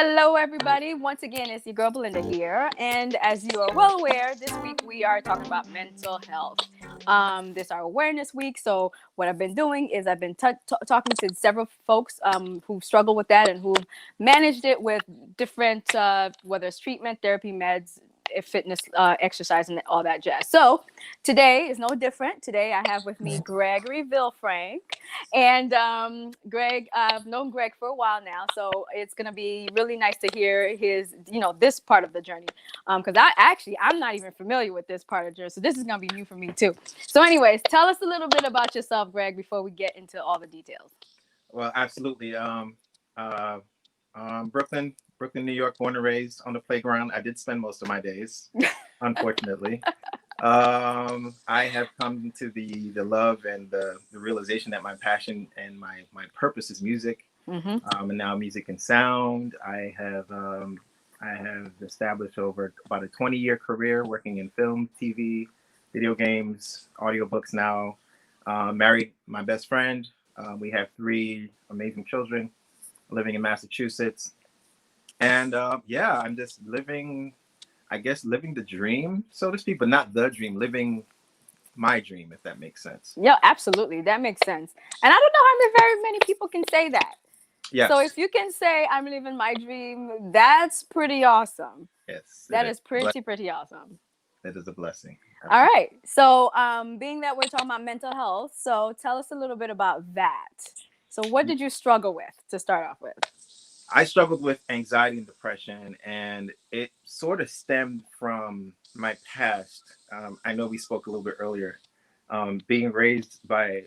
Hello, everybody. Once again, it's your girl Belinda here. And as you are well aware, this week we are talking about mental health. This is our awareness week. So, what I've been doing is I've been talking to several folks who struggle with that and who've managed it with different, whether it's treatment, therapy, meds, fitness, exercise, and all that jazz. So, today is no different. Today, I have with me Gregory Villefranc. And Greg, I've known Greg for a while now, so it's gonna be really nice to hear his, this part of the journey. Because I'm not even familiar with this part of the journey, so this is gonna be new for me too. So, anyways, tell us a little bit about yourself, Greg, before we get into all the details. Well, absolutely. Brooklyn, New York, born and raised on the playground. I did spend most of my days, unfortunately. I have come to the love and the realization that my passion and my purpose is music, and now music and sound. I have established over about a 20-year career working in film, TV, video games, audiobooks now. Married my best friend. We have 3 amazing children living in Massachusetts. And I'm just living the dream, so to speak, but not the dream, living my dream, if that makes sense. Yeah, absolutely. That makes sense. And I don't know how very many people can say that. Yes. So if you can say I'm living my dream, that's pretty awesome. Yes. That is pretty awesome. That is a blessing. Absolutely. All right. So being that we're talking about mental health, so tell us a little bit about that. So what did you struggle with to start off with? I struggled with anxiety and depression, and it sort of stemmed from my past. I know we spoke a little bit earlier. Being raised by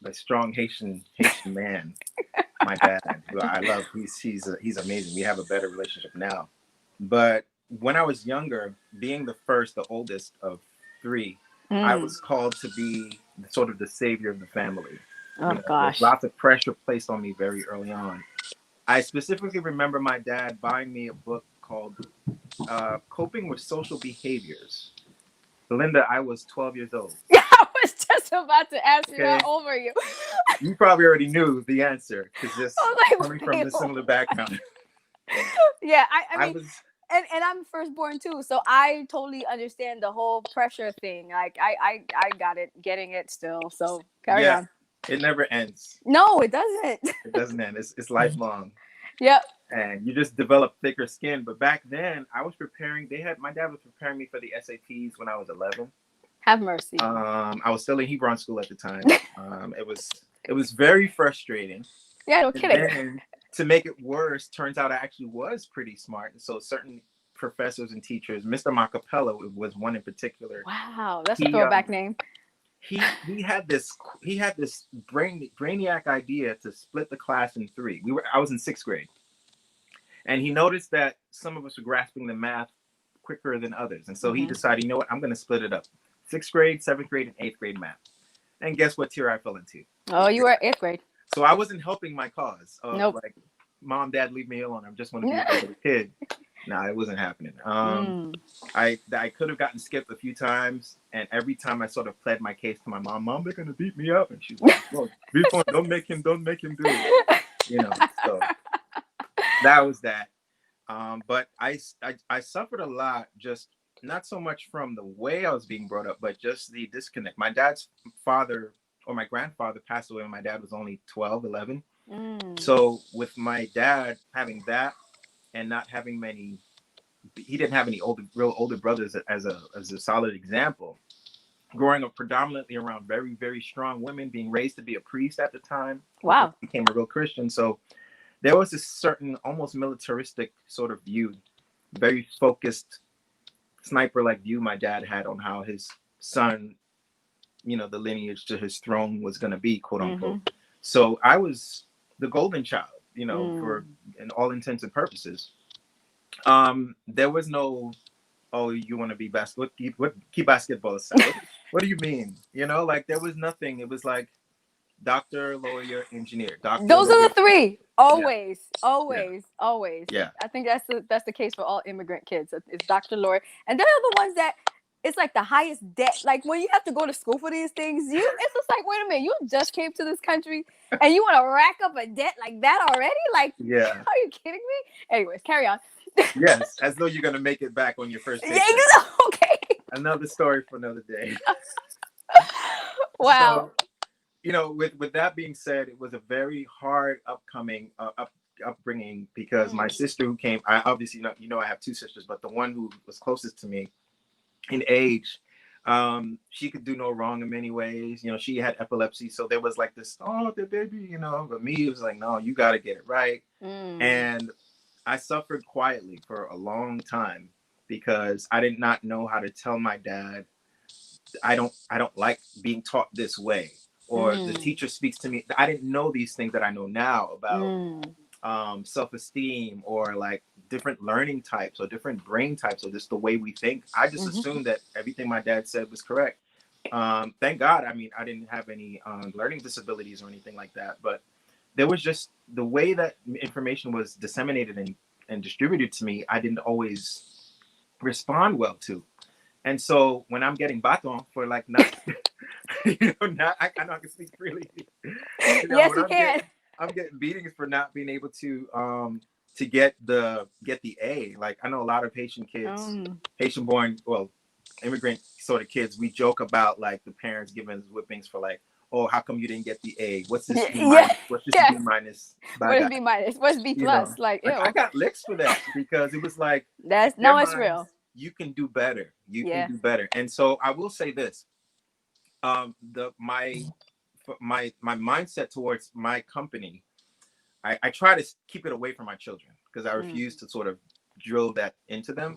a strong Haitian man, my dad, who I love. He's amazing. We have a better relationship now. But when I was younger, being the oldest of 3, I was called to be sort of the savior of the family. Oh, gosh. Lots of pressure placed on me very early on. I specifically remember my dad buying me a book called Coping with Social Behaviors. Belinda, I was 12 years old. Yeah, I was just about to ask you how old were you. You probably already knew the answer because just coming from a similar background. Yeah, I mean, and I'm firstborn too, so I totally understand the whole pressure thing. Like I got it, getting it still. So carry on. It never ends. No, it doesn't. It doesn't end. It's lifelong. Yep. And you just develop thicker skin. But back then, I was preparing. My dad was preparing me for the SATs when I was 11. Have mercy. I was still in Hebron school at the time. It was very frustrating. Yeah, no kidding. And to make it worse, turns out I actually was pretty smart. And so certain professors and teachers, Mr. Macapella was one in particular. Wow, that's a throwback name. He had this brainiac idea to split the class in 3. I was in 6th grade, and he noticed that some of us were grasping the math quicker than others, and so he decided, you know what, I'm going to split it up: 6th grade, 7th grade, and 8th grade math. And guess what tier I fell into? Oh, you were 8th grade. So I wasn't helping my cause. Nope. Like, Mom, Dad, leave me alone. I just want to be a little kid. No, it wasn't happening. I could have gotten skipped a few times, and every time I sort of pled my case to my mom, they're gonna beat me up, and she's like, "No, be fun. Don't make him do it." So that was that. But I suffered a lot, just not so much from the way I was being brought up, but just the disconnect. My dad's father or my grandfather passed away when my dad was only 12, 11. So with my dad having that, and not having he didn't have any real older brothers as a solid example. Growing up predominantly around very, very strong women, being raised to be a priest at the time. Wow. Became a real Christian. So there was this certain almost militaristic sort of view, very focused sniper-like view my dad had on how his son, the lineage to his throne was going to be, quote unquote. So I was the golden child. For in all intents and purposes. There was no, you want to be key basketball aside. What do you mean? There was nothing. It was like doctor, lawyer, engineer. Those are the 3. Always. Yeah. I think that's the case for all immigrant kids. It's doctor, lawyer, and they're the ones that it's like the highest debt. Like when you have to go to school for these things, it's just like, wait a minute, you just came to this country and you want to rack up a debt like that already? Like, Yeah. are you kidding me? Anyways, carry on. Yes, as though you're gonna make it back on your first Yeah, paycheck. okay. Another story for another day. Wow. So, with that being said, it was a very hard upbringing because my sister who came, I obviously I have two sisters, but the one who was closest to me in age, she could do no wrong in many ways. She had epilepsy, so there was like this, oh, the baby, but me, it was like, no, you got to get it right. And I suffered quietly for a long time because I did not know how to tell my dad, I don't like being taught this way, or the teacher speaks to me. I didn't know these things that I know now about self-esteem, or like different learning types or different brain types, or just the way we think. I just assumed that everything my dad said was correct. Thank God. I mean, I didn't have any learning disabilities or anything like that, but there was just the way that information was disseminated and distributed to me, I didn't always respond well to. And so when I'm getting baton for like not, I know I can speak freely. Yes, When you can. I'm getting beatings for not being able to get the A. Like, I know a lot of Haitian kids, Haitian born, well, immigrant sort of kids. We joke about like the parents giving us whippings for like, oh, how come you didn't get the A? What's this B minus? What's this B minus? What is B minus? What's B plus? Like, ew. I got licks for that because it was like, it's real. You can do better. You can do better. And so I will say this: my mindset towards my company, I try to keep it away from my children because I refuse to sort of drill that into them.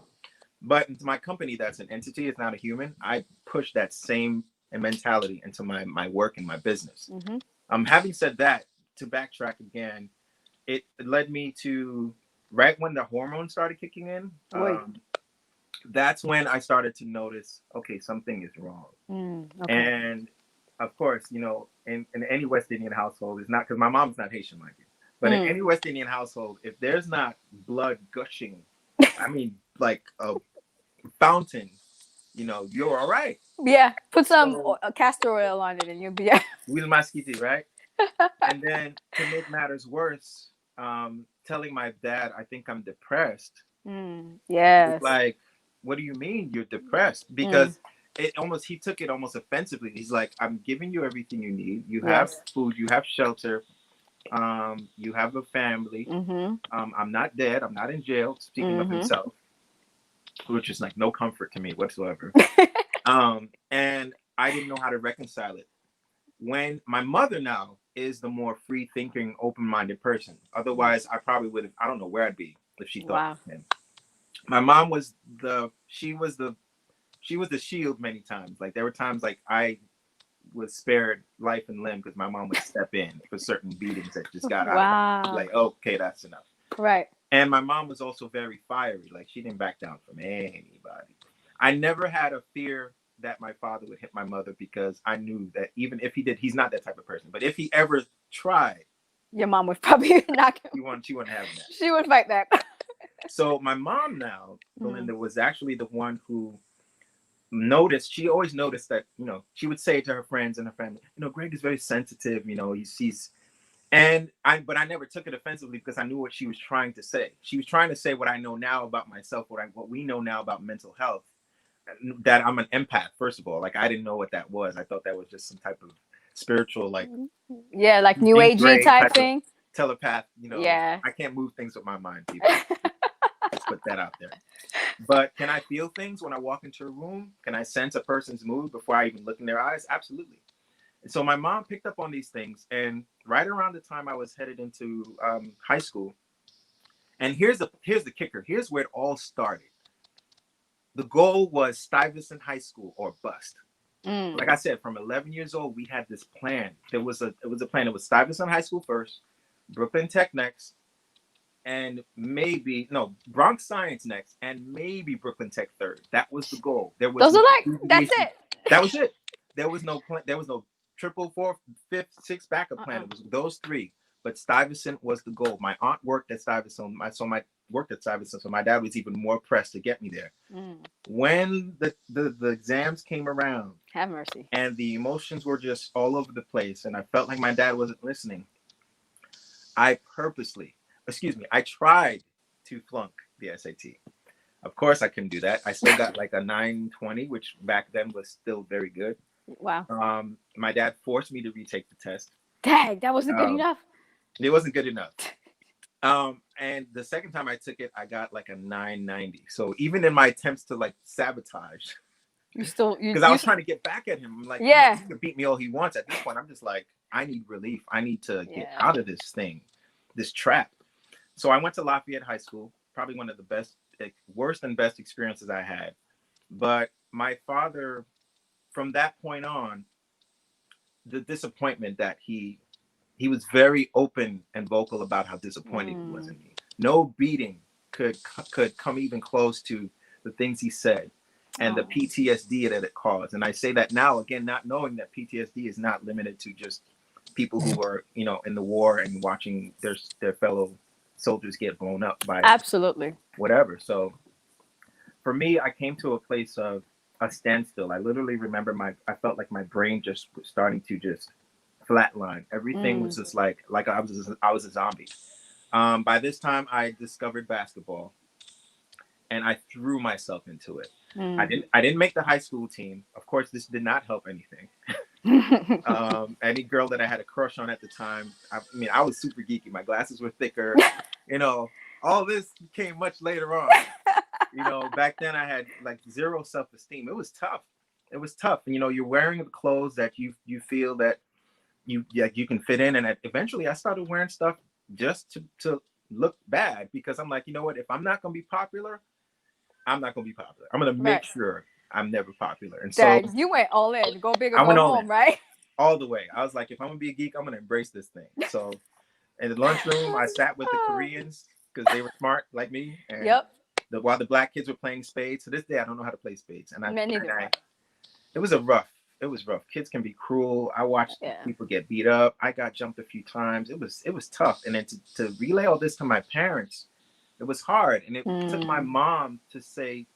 But into my company, that's an entity, it's not a human. I push that same mentality into my work and my business. Having said that, to backtrack again, it led me to right when the hormones started kicking in. That's when I started to notice, okay, something is wrong. And of course, in any West Indian household, it's not because my mom's not Haitian like you, but in any West Indian household, if there's not blood gushing, I mean, like a fountain, you're all right. Yeah, put some castor oil on it and you'll be Will masquiti, right? And then to make matters worse, telling my dad I think I'm depressed. Yes. Like, what do you mean you're depressed? Because he took it almost offensively. He's like, I'm giving you everything you need. You have food, you have shelter, you have a family. I'm not dead. I'm not in jail. Speaking of himself, which is like no comfort to me whatsoever. And I didn't know how to reconcile it. When my mother now is the more free thinking, open-minded person. Otherwise, I probably would have, I don't know where I'd be if she thought of him. My mom was the shield many times. Like there were times like I was spared life and limb because my mom would step in for certain beatings that just got out. Like, okay, that's enough. Right. And my mom was also very fiery. Like she didn't back down from anybody. I never had a fear that my father would hit my mother because I knew that even if he did, he's not that type of person. But if he ever tried, your mom would probably knock him. She wouldn't have that. She would fight back. So my mom now, Belinda, was actually the one who noticed. She always noticed that, she would say to her friends and her family, Greg is very sensitive. He's but I never took it offensively because I knew what she was trying to say. She was trying to say what I know now about myself, what we know now about mental health, that I'm an empath, first of all. Like, I didn't know what that was. I thought that was just some type of spiritual, like, like new agey type thing. Telepath, I can't move things with my mind, people. Let's put that out there. But can I feel things when I walk into a room? Can I sense a person's mood before I even look in their eyes? Absolutely. And so my mom picked up on these things, and right around the time I was headed into high school, and here's the kicker. Here's where it all started. The goal was Stuyvesant High School or bust. Like I said, from 11 years old, we had this plan. It was a plan. It was Stuyvesant High School first, Brooklyn Tech next, and Bronx Science next, and maybe Brooklyn Tech third. That was the goal. There was that's it. That was it. There was no plan. There was no triple, fourth, fifth, sixth backup plan. It was those three. But Stuyvesant was the goal. My aunt worked at Stuyvesant, so my worked at Stuyvesant, so my dad was even more pressed to get me there. Mm. When the exams came around Have mercy. and the emotions were just all over the place, and I felt like my dad wasn't listening, I I tried to flunk the SAT. Of course, I couldn't do that. I still got like a 920, which back then was still very good. Wow. My dad forced me to retake the test. Dang, that wasn't good Um, enough. it wasn't good enough. And the second time I took it, I got like a 990. So even in my attempts to like sabotage, because I was trying to get back at him. I'm like, yeah, he can beat me all he wants. At this point, I'm just like, I need relief. I need to get Yeah. out of this thing, this trap. So I went to Lafayette High School, probably one of the best, worst and best experiences I had. But my father, from that point on, the disappointment that he was very open and vocal about how disappointed he was in me. No beating could come even close to the things he said and the PTSD that it caused. And I say that now, again, not knowing that PTSD is not limited to just people who are, you know, in the war and watching their fellow soldiers get blown up by absolutely. whatever. So for me, I came to a place of a standstill. I literally remember I felt like my brain just was starting to just flatline. Everything was just like I was a zombie. By this time, I discovered basketball, and I threw myself into it. I didn't make the high school team. Of course, this did not help anything. Any girl that I had a crush on at the time, I mean, I was super geeky. My glasses were thicker. You know, all this came much later on. You know, back then I had like zero self-esteem. It was tough. It was tough. And, you know, you're wearing the clothes that you feel that you can fit in. And eventually I started wearing stuff just to look bad, because I'm like, you know what, if I'm not going to be popular, I'm not going to be popular. I'm going to make sure I'm never popular. And so you went all in, go big or I go went all home, in, right? all the way. I was like, if I'm going to be a geek, I'm going to embrace this thing. So in the lunchroom, I sat with the Koreans because they were smart like me. And while the black kids were playing spades, to this day, I don't know how to play spades. And it was rough. Kids can be cruel. I watched people get beat up. I got jumped a few times. It was tough. And then to relay all this to my parents, it was hard. And it took my mom to say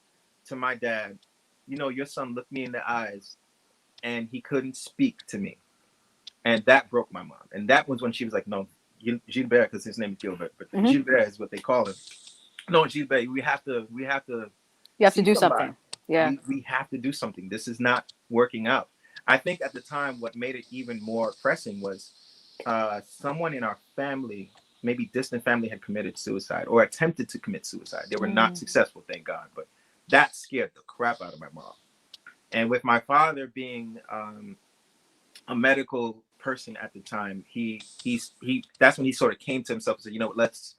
to my dad, you know, your son looked me in the eyes and he couldn't speak to me. And that broke my mom. And that was when she was like, no, Gilbert, because his name is Gilbert, but Gilbert is what they call him. No, Gilbert, we have to you have to do something. Yeah. We have to do something. This is not working out. I think at the time, what made it even more pressing was someone in our family, maybe distant family, had committed suicide or attempted to commit suicide. They were not successful, thank God. But that scared the crap out of my mom. And with my father being a medical person at the time, that's when he sort of came to himself and said, you know, let's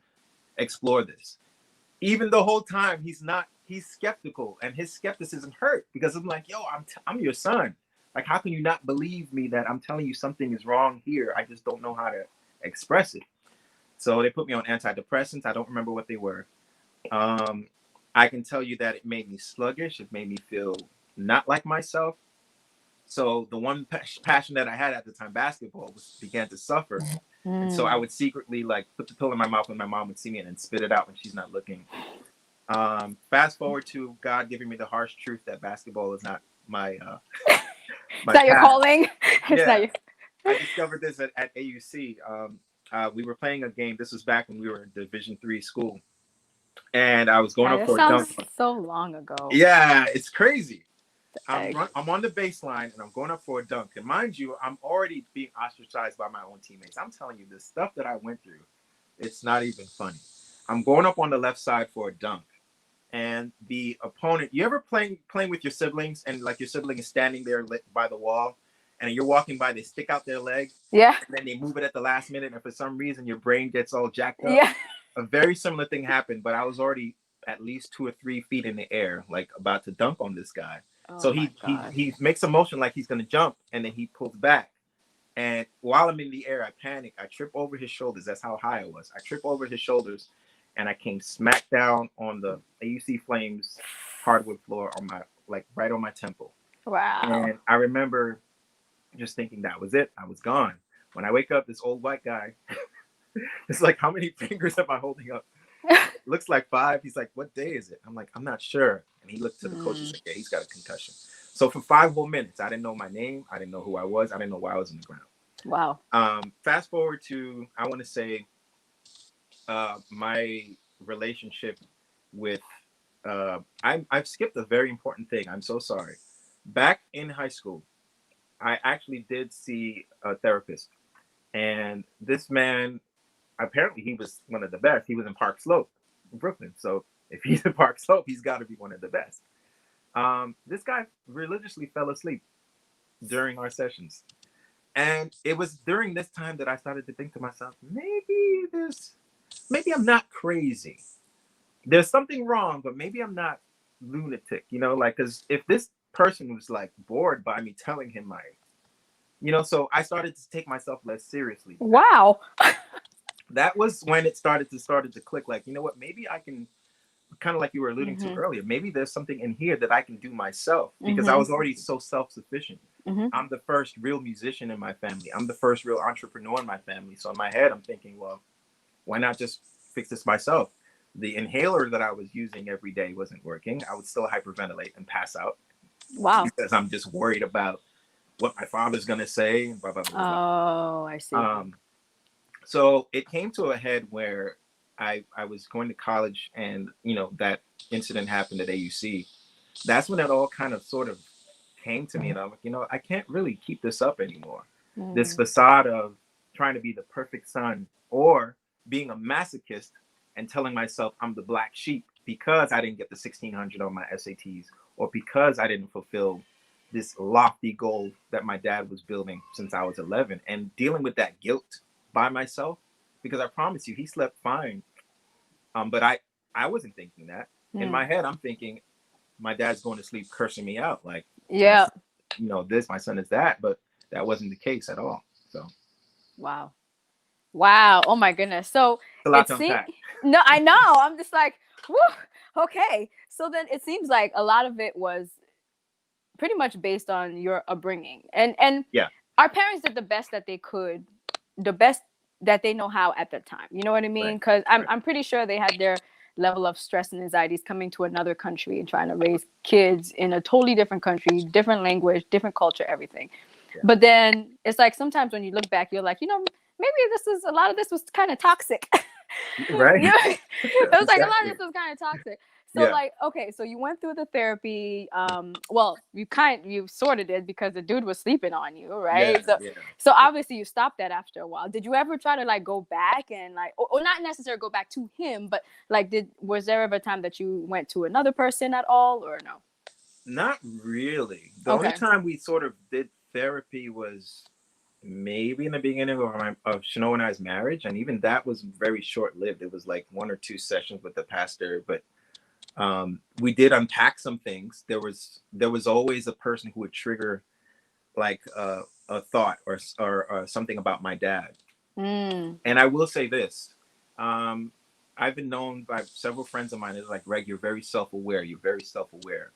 explore this. Even the whole time he's skeptical, and his skepticism hurt, because I'm like, yo, I'm your son. Like, how can you not believe me that I'm telling you something is wrong here? I just don't know how to express it. So they put me on antidepressants. I don't remember what they were. I can tell you that it made me sluggish. It made me feel not like myself. So the one passion that I had at the time, basketball, began to suffer. And so I would secretly like put the pill in my mouth when my mom would see me, and then spit it out when she's not looking. Fast forward to God giving me the harsh truth that basketball is not my it's not your calling. I discovered this at AUC. We were playing a game. This was back when we were in Division III school, and I was going up for a dunk. So long ago. Yeah, it's crazy. I'm on the baseline and I'm going up for a dunk. And mind you, I'm already being ostracized by my own teammates. I'm telling you, the stuff that I went through, it's not even funny. I'm going up on the left side for a dunk. And the opponent, you ever playing with your siblings, and like your sibling is standing there by the wall, and you're walking by, they stick out their leg. Yeah. And then they move it at the last minute, and for some reason your brain gets all jacked up. Yeah. A very similar thing happened, but I was already at least 2 or 3 feet in the air, like about to dunk on this guy. So he makes a motion like he's gonna jump, and then he pulls back. And while I'm in the air, I panic. I trip over his shoulders. That's how high I was. I trip over his shoulders, and I came smack down on the AUC Flames hardwood floor on my, like, right on my temple. Wow. And I remember just thinking that was it. I was gone. When I wake up, this old white guy, it's like, how many fingers am I holding up? looks like 5. He's like, what day is it? I'm like, I'm not sure. And he looked to the coach. He's Mm. like, yeah, he's got a concussion. So for 5 whole minutes, I didn't know my name. I didn't know who I was. I didn't know why I was in the ground. Wow. Fast forward to, I want to say, my relationship with, I've skipped a very important thing. I'm so sorry. Back in high school, I actually did see a therapist. And this man, apparently he was one of the best. He was in Park Slope, in Brooklyn. So if he's in Park Slope, he's got to be one of the best. This guy religiously fell asleep during our sessions. And it was during this time that I started to think to myself, maybe I'm not crazy. There's something wrong, but maybe I'm not lunatic, like, because if this person was like bored by me telling him so I started to take myself less seriously. Wow. That was when it started to click, like, what, maybe I can, kind of like you were alluding to Mm-hmm. earlier, maybe there's something in here that I can do myself, because I Mm-hmm. was already so self-sufficient. Mm-hmm. I'm the first real musician in my family. I'm the first real entrepreneur in my family. So in my head, I'm thinking, well, why not just fix this myself? The inhaler that I was using every day wasn't working. I would still hyperventilate and pass out Wow. because I'm just worried about what my father's going to say. Blah, blah, blah, blah. Oh, I see. So it came to a head where I was going to college, and that incident happened at AUC. That's when it all kind of sort of came to me, and I'm like, I can't really keep this up anymore. This facade of trying to be the perfect son, or being a masochist and telling myself I'm the black sheep because I didn't get the 1600 on my SATs, or because I didn't fulfill this lofty goal that my dad was building since I was 11, and dealing with that guilt by myself, because I promise you, he slept fine. But I wasn't thinking that. In my head, I'm thinking my dad's going to sleep cursing me out, like, Yeah. this, my son is that, but that wasn't the case at all. So Wow. Wow. Oh my goodness. So it's a lot it to seems, unpack. no, I know. I'm just like, whew, okay. So then it seems like a lot of it was pretty much based on your upbringing. And Yeah. our parents did the best that they could, the best that they know how at the time. You know what I mean? Right. Because Right. I'm pretty sure they had their level of stress and anxieties coming to another country and trying to raise kids in a totally different country, different language, different culture, everything. Yeah. But then it's like sometimes when you look back, you're like, maybe a lot of this was kind of toxic. Right. It was like a lot of Exactly. this was kind of toxic. So Yeah. like, okay, so you went through the therapy. Well, you sort of did because the dude was sleeping on you, right? Yeah. So Yeah. so obviously you stopped that after a while. Did you ever try to like go back and like, or not necessarily go back to him, but like, was there ever a time that you went to another person at all, or no? Not really. The only Okay. time we sort of did therapy was maybe in the beginning of Shano and I's marriage, and even that was very short lived. It was like 1 or 2 sessions with the pastor, but we did unpack some things. There was always a person who would trigger like a thought or something about my dad. Mm. And I will say this. I've been known by several friends of mine as like, Greg, you're very self-aware. You're very self-aware.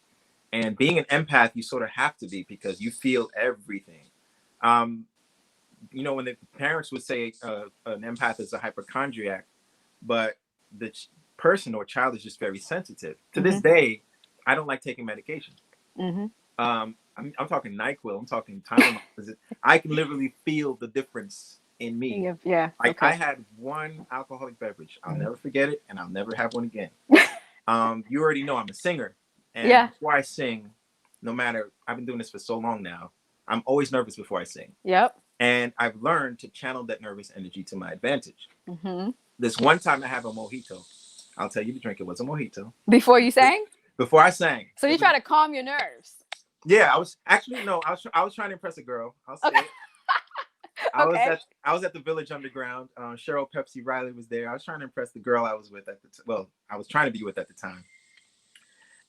And being an empath, you sort of have to be, because you feel everything. Um, when the parents would say an empath is a hypochondriac, but the person or child is just very sensitive. To this day, I don't like taking medication. Mm-hmm. I'm talking NyQuil. I'm talking Tylenol. I can literally feel the difference in me. Yeah. Like, Okay. I had one alcoholic beverage. I'll never forget it, and I'll never have one again. You already know I'm a singer, and Yeah. before I sing, no matter, I've been doing this for so long now, I'm always nervous before I sing. Yep. And I've learned to channel that nervous energy to my advantage. Mm-hmm. This one time I have a mojito. I'll tell you the drink. It was a mojito. Before you sang? Before I sang. So you try to calm your nerves. Yeah, I was actually, no, I was trying to impress a girl. I'll say it. I was at the Village Underground. Cheryl Pepsi Riley was there. I was trying to impress the girl I was with I was trying to be with at the time.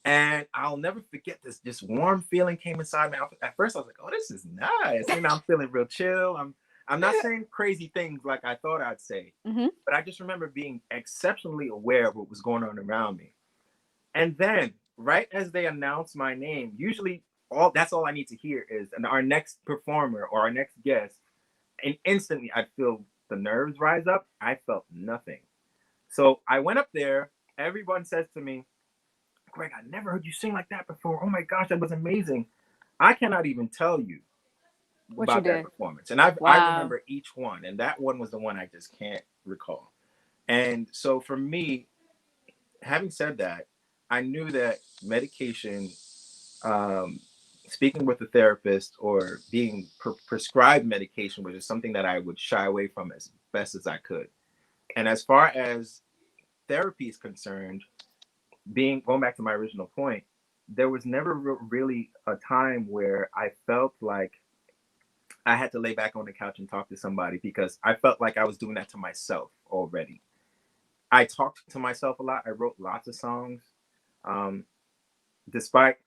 And I'll never forget this warm feeling came inside me. At first I was like, oh, this is nice. And I'm feeling real chill. I'm not saying crazy things like I thought I'd say, but I just remember being exceptionally aware of what was going on around me. And then right as they announced my name, usually that's all I need to hear is our next performer or our next guest. And instantly I'd feel the nerves rise up. I felt nothing. So I went up there everyone says to me, Greg, I never heard you sing like that before. Oh my gosh, that was amazing. I cannot even tell you What you about that did? performance. And I Wow. remember each one. And that one was the one I just can't recall. And so for me, having said that, I knew that medication, um, speaking with a therapist or being prescribed medication was just something that I would shy away from as best as I could. And as far as therapy is concerned, being going back to my original point, there was never really a time where I felt like I had to lay back on the couch and talk to somebody because I felt like I was doing that to myself already. I talked to myself a lot. I wrote lots of songs. Um, Despite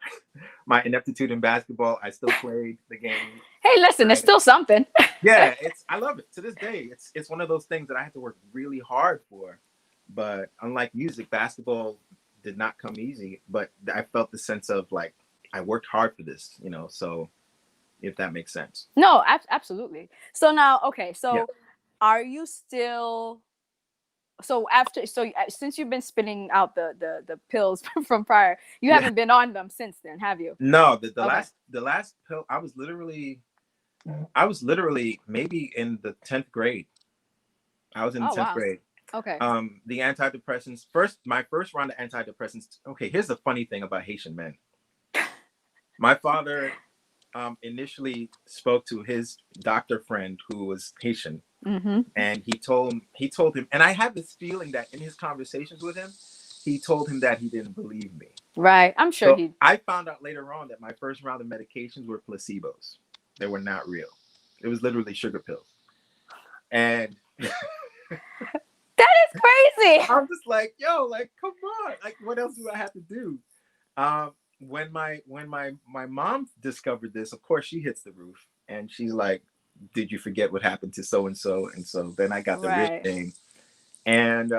my ineptitude in basketball, I still played the game. Hey, listen, it's still something. Yeah, it's I love it to this day. It's one of those things that I had to work really hard for. But unlike music, basketball did not come easy. But I felt the sense of like I worked hard for this, you know. So if that makes sense. No, absolutely. So now, okay, Yeah. so are you still so after so since you've been spitting out the pills from prior, you Yeah. haven't been on them since then, have you? No, the Okay. last pill I was literally maybe in the 10th grade. I was in the Oh 10th wow. grade. Okay. The antidepressants, my first round of antidepressants. Okay, here's the funny thing about Haitian men. My father initially spoke to his doctor friend who was Haitian, Mm-hmm. and he told him, and I had this feeling that in his conversations with him, he told him that he didn't believe me. Right. I'm sure So he. I found out later on that my first round of medications were placebos. They were not real. It was literally sugar pills. And That is crazy. I'm just like, yo, like, come on. Like, what else do I have to do? When my mom discovered this, of course she hits the roof and she's like, did you forget what happened to so and so? And so then I got the rich Right. thing. And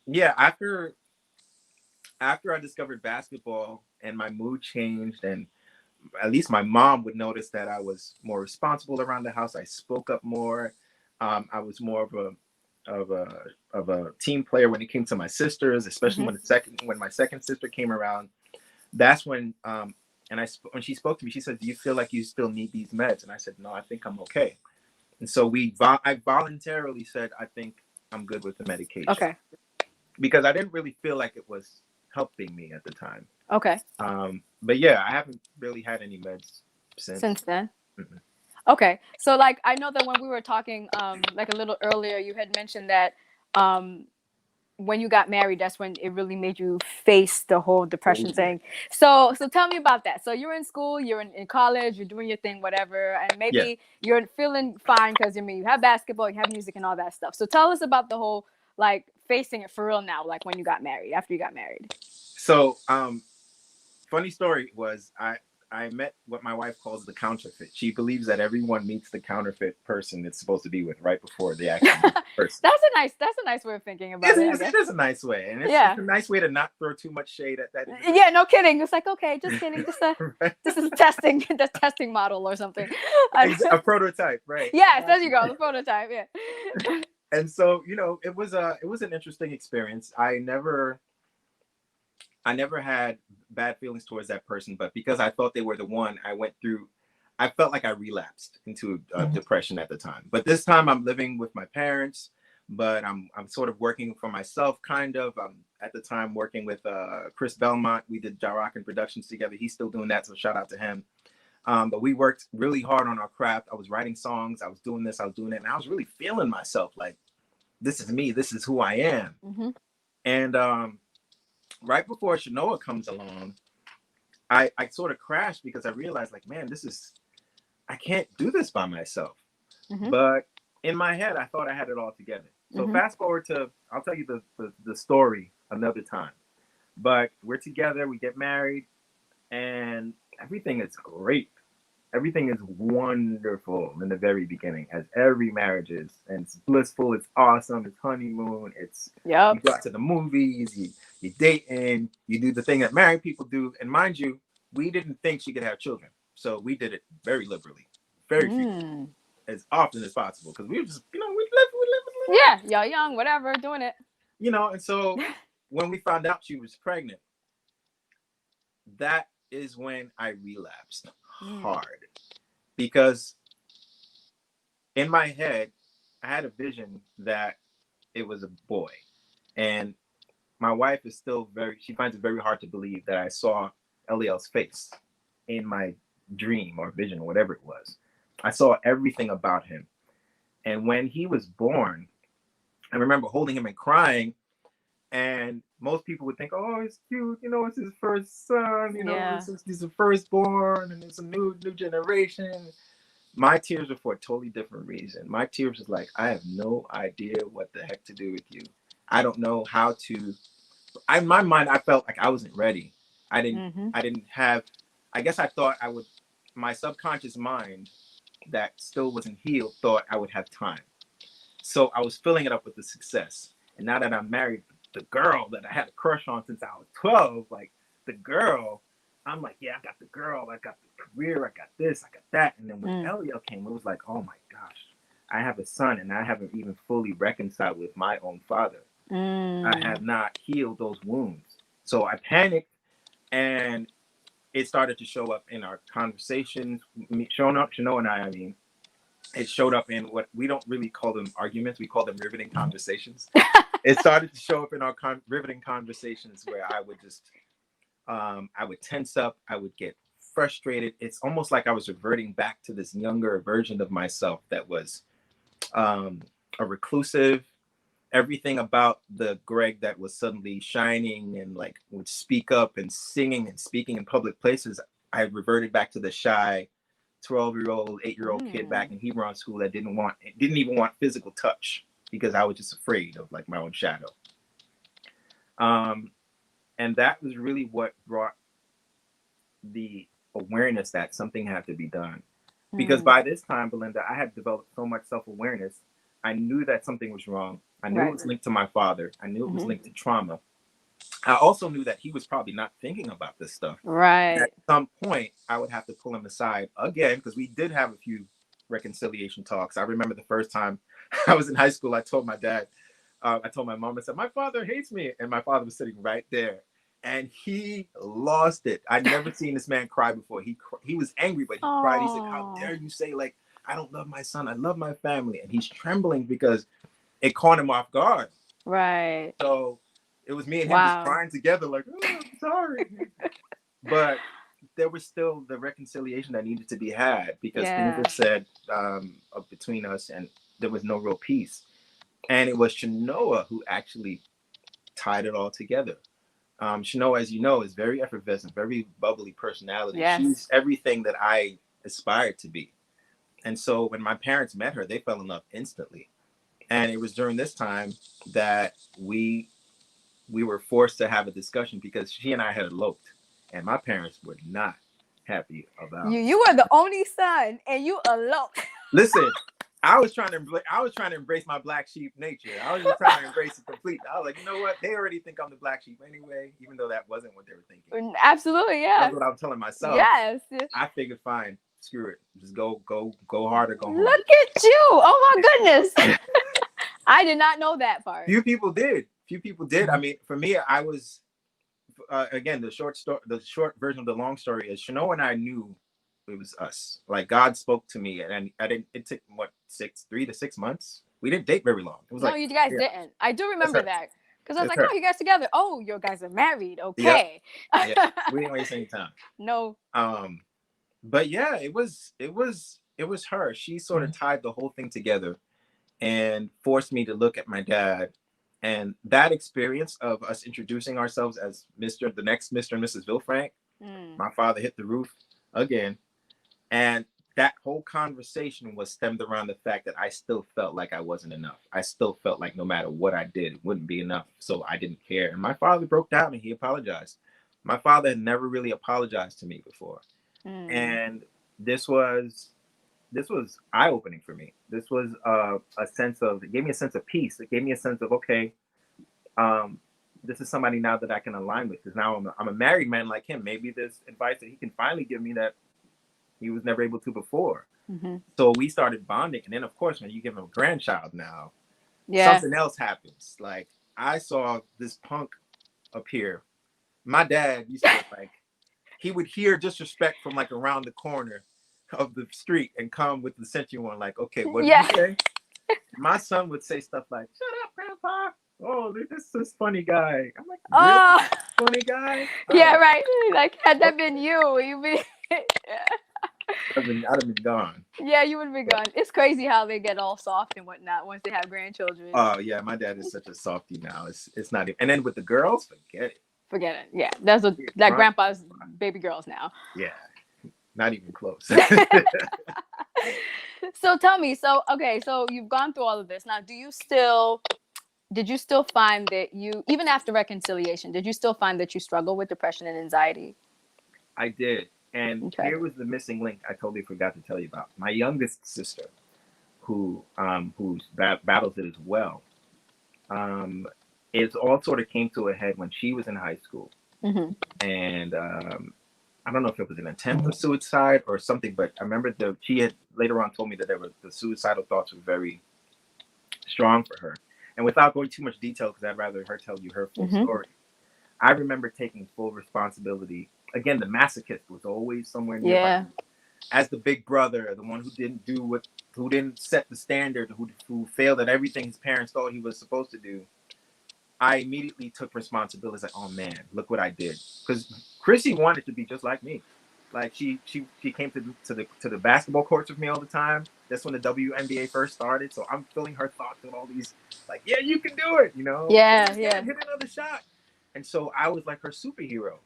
yeah, after I discovered basketball and my mood changed, and at least my mom would notice that I was more responsible around the house. I spoke up more. I was more of a of a team player when it came to my sisters, especially Mm-hmm. when my second sister came around. That's when and when she spoke to me, she said, "Do you feel like you still need these meds?" And I said, "No, I think I'm okay." And so I voluntarily said, "I think I'm good with the medication," Okay. because I didn't really feel like it was helping me at the time. Okay. But yeah, I haven't really had any meds since. Since then. Mm-mm. Okay. So like I know that when we were talking like a little earlier, you had mentioned that um when you got married, that's when it really made you face the whole depression Oh, yeah. thing. So tell me about that. So you're in school, you're in college, you're doing your thing, whatever, and Yeah. maybe you're feeling fine because you have basketball, you have music and all that stuff. So tell us about the whole like facing it for real now, like when you got married, after you got married. So funny story was I met what my wife calls the counterfeit. She believes that everyone meets the counterfeit person it's supposed to be with right before they actually meet the person. That's a nice way of thinking about it, I guess. It is a nice way, and Yeah. it's a nice way to not throw too much shade at that individual. Yeah, no kidding. It's like, okay, just kidding. Right? This is testing, the testing model or something. A prototype, right? Yes, there you go, the prototype. Yeah. And so it was an interesting experience. I never had bad feelings towards that person, but because I thought they were the one, I felt like I relapsed into depression at the time. But this time I'm living with my parents, but I'm sort of working for myself, kind of. I'm at the time working with Chris Belmont. We did Jarakin Productions together. He's still doing that, so shout out to him. But we worked really hard on our craft. I was writing songs. I was doing this. I was doing that. And I was really feeling myself like, this is me. This is who I am. Mm-hmm. And right before Shanoa comes along, I sort of crashed because I realized, like, man, I can't do this by myself. Mm-hmm. But in my head, I thought I had it all together. So Mm-hmm. fast forward to, I'll tell you the story another time. But we're together, we get married, and everything is great. Everything is wonderful in the very beginning, as every marriage is. And it's blissful, it's awesome, it's honeymoon, you Yep. go out to the movies, you date in, you do the thing that married people do. And mind you, we didn't think she could have children. So we did it very liberally, very frequently, as often as possible. Because we were just, we live. Yeah, y'all young, whatever, doing it. And so when we found out she was pregnant, that is when I relapsed hard, because in my head, I had a vision that it was a boy. And my wife is still she finds it very hard to believe that I saw Eliel's face in my dream or vision or whatever it was. I saw everything about him. And when he was born, I remember holding him and crying. And most people would think, oh, it's cute, it's his first son, he's a firstborn, and it's a new generation. My tears were for a totally different reason. My tears was like, I have no idea what the heck to do with you. I don't know how to. In my mind, I felt like I wasn't ready. I didn't have. I guess I thought I would. My subconscious mind, that still wasn't healed, thought I would have time. So I was filling it up with the success. And now that I'm married, the girl that I had a crush on since I was 12, like the girl, I'm like, yeah, I got the girl, I got the career, I got this, I got that. And then when Eliel came, it was like, oh my gosh, I have a son and I haven't even fully reconciled with my own father. I have not healed those wounds. So I panicked, and it started to show up in our conversations. Shano and I mean, it showed up in what we don't really call them arguments. We call them riveting conversations. It started to show up in our riveting conversations where I would just, I would tense up. I would get frustrated. It's almost like I was reverting back to this younger version of myself that was a reclusive. Everything about the Greg that was suddenly shining and like would speak up and singing and speaking in public places, I reverted back to the shy 12-year-old, 8-year-old kid back in Hebron school that didn't even want physical touch because I was just afraid of like my own shadow. And that was really what brought the awareness that something had to be done. Because by this time, Belinda, I had developed so much self-awareness. I knew that something was wrong. I knew it was linked to my father. I knew it was linked to trauma. I also knew that he was probably not thinking about this stuff. Right. At some point, I would have to pull him aside again, because we did have a few reconciliation talks. I remember the first time I was in high school, I told my dad, I told my mom, I said, my father hates me. And my father was sitting right there. And he lost it. I'd never seen this man cry before. He was angry, but he cried. He said, how dare you say, like, I don't love my son. I love my family. And he's trembling because it caught him off guard. Right. So it was me and him just crying together, like, oh, I'm sorry. But there was still the reconciliation that needed to be had because things were said between us and there was no real peace. And it was Shanoa who actually tied it all together. Shanoa, as you know, is very effervescent, very bubbly personality. Yes. She's everything that I aspired to be. And so when my parents met her, they fell in love instantly. And it was during this time that we were forced to have a discussion because she and I had eloped. And my parents were not happy about it. You were the only son and you eloped. Listen, I was trying to embrace my black sheep nature. I was just trying to embrace it completely. I was like, you know what? They already think I'm the black sheep anyway, even though that wasn't what they were thinking. Absolutely, yeah. That's what I'm telling myself. Yes. I figured, fine, screw it. Just go hard or go home. Look at you. Oh my goodness. I did not know that part. Few people did. I mean, for me, I was again, the short version of the long story is Shanoa and I knew it was us. Like God spoke to me, and it took 3 to 6 months. We didn't date very long. It was you guys didn't. I do remember that because I was like, oh, you guys together. Oh, you guys are married. Okay. Yep. We didn't waste any time. No. But yeah, it was her. She sort of tied the whole thing together and forced me to look at my dad. And that experience of us introducing ourselves as the next Mr. and Mrs. Villefranc, my father hit the roof again. And that whole conversation was stemmed around the fact that I still felt like I wasn't enough. I still felt like no matter what I did, it wouldn't be enough. So I didn't care. And my father broke down and he apologized. My father had never really apologized to me before. And this was eye-opening for me. This was it gave me a sense of peace. It gave me a sense of, okay, this is somebody now that I can align with. Because now I'm a married man like him. Maybe there's advice that he can finally give me that he was never able to before. So we started bonding. And then, of course, when you give him a grandchild now, something else happens. Like, I saw this punk up here, my dad used to like, he would hear disrespect from like around the corner of the street and come with the sentient one, like, okay, what did Yeah. you say? My son would say stuff like, shut up, grandpa. Oh, this funny guy. I'm like, really? Oh, Funny guy? yeah, Oh, right. Like, had that been you, you'd be. I'd have been gone. Yeah, you would have been gone. It's crazy how they get all soft and whatnot once they have grandchildren. Oh yeah, my dad is such a softie now. It's not even. And then with the girls, forget it. Forget it. Yeah, that's what that grandpa's baby girls now. Yeah, not even close. So tell me, so you've gone through all of this. Now, did you still find that you, even after reconciliation, did you still find that you struggle with depression and anxiety? I did. And Okay. here was the missing link I totally forgot to tell you about. My youngest sister, who battles it as well, it all sort of came to a head when she was in high school. Mm-hmm. And I don't know if it was an attempt of suicide or something, but I remember she had later on told me that the suicidal thoughts were very strong for her. And without going too much detail, because I'd rather her tell you her full Mm-hmm. story, I remember taking full responsibility. Again, the masochist was always somewhere nearby. Yeah. As the big brother, the one who didn't set the standard, who failed at everything his parents thought he was supposed to do, I immediately took responsibility. Like, oh man, look what I did. Because Chrissy wanted to be just like me. Like she came to the basketball courts with me all the time. That's when the WNBA first started. So I'm filling her thoughts with all these, like, yeah, you can do it, you know? Yeah. Hit another shot. And so I was like her superhero.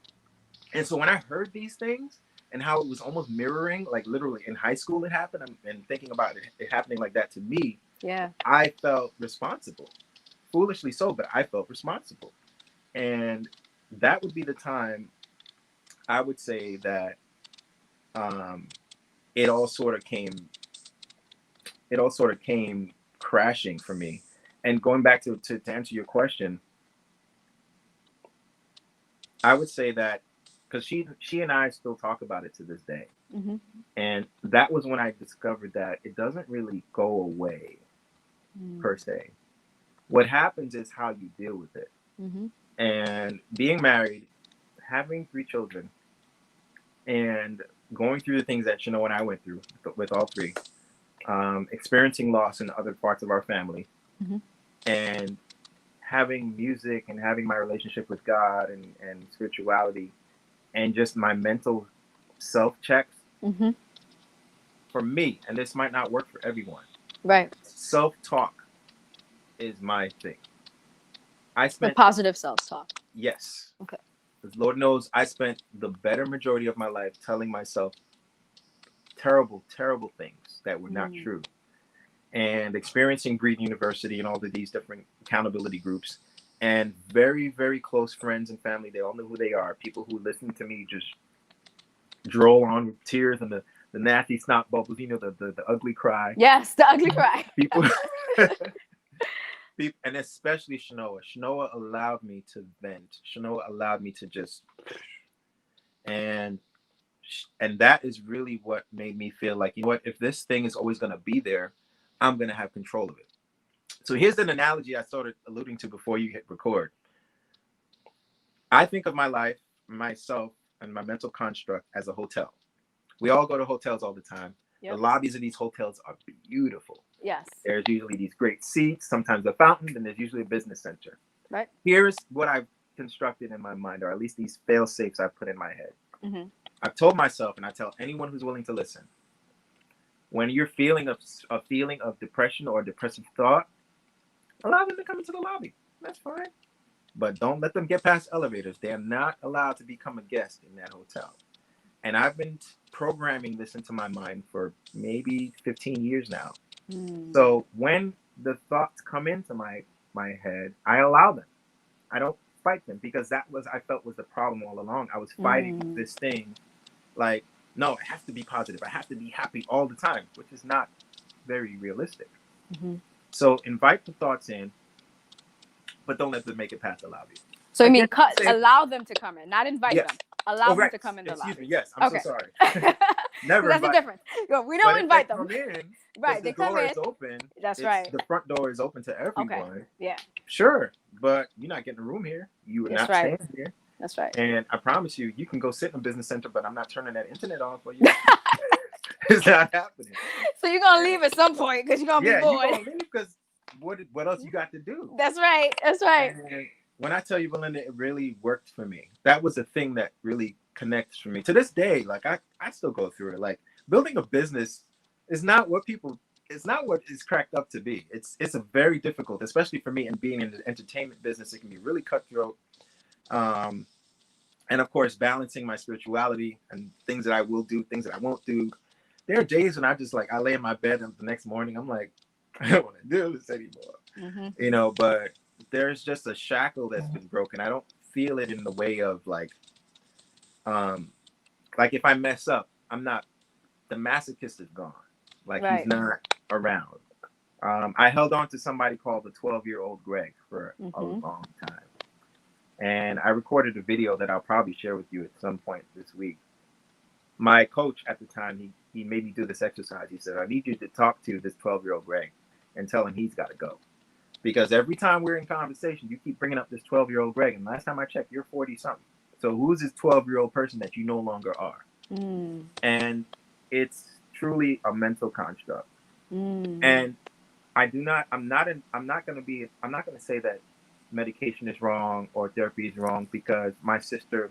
And so when I heard these things and how it was almost mirroring, like literally in high school it happened, and thinking about it happening like that to me, Yeah. I felt responsible. Foolishly so, but I felt responsible. And that would be the time I would say that it all sort of came crashing for me. And going back to answer your question, I would say that because she and I still talk about it to this day. Mm-hmm. And that was when I discovered that it doesn't really go away per se. What happens is how you deal with it. Mm-hmm. And being married, having 3 children, and going through the things that Shanoa and I went through with all 3, experiencing loss in other parts of our family, mm-hmm. and having music and having my relationship with God and spirituality and just my mental self-checks, mm-hmm. for me, and this might not work for everyone, Right. self-talk is my thing. I spent positive self-talk. Yes. Okay. Because Lord knows I spent the better majority of my life telling myself terrible, terrible things that were not true. And experiencing Breathe University and all of these different accountability groups, and very, very close friends and family. They all know who they are. People who listen to me just droll on with tears and the nasty snot bubbles, you know, the ugly cry. Yes, the ugly cry. People, and especially Shanoa. Shanoa allowed me to vent. Shanoa allowed me to just, and that is really what made me feel like, you know what, if this thing is always going to be there, I'm going to have control of it. So here's an analogy I started alluding to before you hit record. I think of my life, myself, and my mental construct as a hotel. We all go to hotels all the time. Yep. The lobbies of these hotels are beautiful. Yes. There's usually these great seats, sometimes a fountain, and there's usually a business center. Right. Here's what I've constructed in my mind, or at least these fail-safes I've put in my head. Mm-hmm. I've told myself, and I tell anyone who's willing to listen, when you're feeling a feeling of depression or a depressive thought, allow them to come into the lobby. That's fine. But don't let them get past elevators. They're not allowed to become a guest in that hotel. And I've been programming this into my mind for maybe 15 years now. So when the thoughts come into my head, I allow them. I don't fight them, because that was, I felt, was the problem all along. I was fighting this thing like, no, it has to be positive. I have to be happy all the time, which is not very realistic. Mm-hmm. So invite the thoughts in, but don't let them make it past the lobby. So you mean allow them to come in, not invite them. Allow them to come in the lobby. Excuse me. Yes, I'm so sorry. Never. That's the difference. We don't invite them. Right, they come in. Is open. That's right. The front door is open to everyone. Okay. Yeah. Sure, but you're not getting a room here. You are That's not right. staying here. That's right. And I promise you, you can go sit in a business center, but I'm not turning that internet on for you. It's not happening. So you're gonna leave at some point because you're gonna be Yeah, you bored. gonna leave because what else you got to do? That's right. That's right. And when I tell you, Belinda, it really worked for me. That was the thing that really connects for me to this day. Like I still go through it. Like building a business is not what people. It's not what it's cracked up to be. It's a very difficult, especially for me and being in the entertainment business. It can be really cutthroat. And of course, balancing my spirituality and things that I will do, things that I won't do. There are days when I just like I lay in my bed and the next morning I'm like, I don't want to do this anymore. Mm-hmm. You know, but there's just a shackle that's been broken. I don't feel it in the way of like if I mess up, I'm not the masochist is gone. Like Right. he's not around. I held on to somebody called the 12-year-old Greg for a Mm-hmm. long time. And I recorded a video that I'll probably share with you at some point this week. My coach at the time, he made me do this exercise. He said, I need you to talk to this 12-year-old Greg and tell him he's got to go. Because every time we're in conversation, you keep bringing up this 12-year-old Greg. And last time I checked, you're 40-something. So who's this 12-year-old person that you no longer are? Mm. And it's truly a mental construct. Mm. And I'm not going to say that medication is wrong or therapy is wrong, because my sister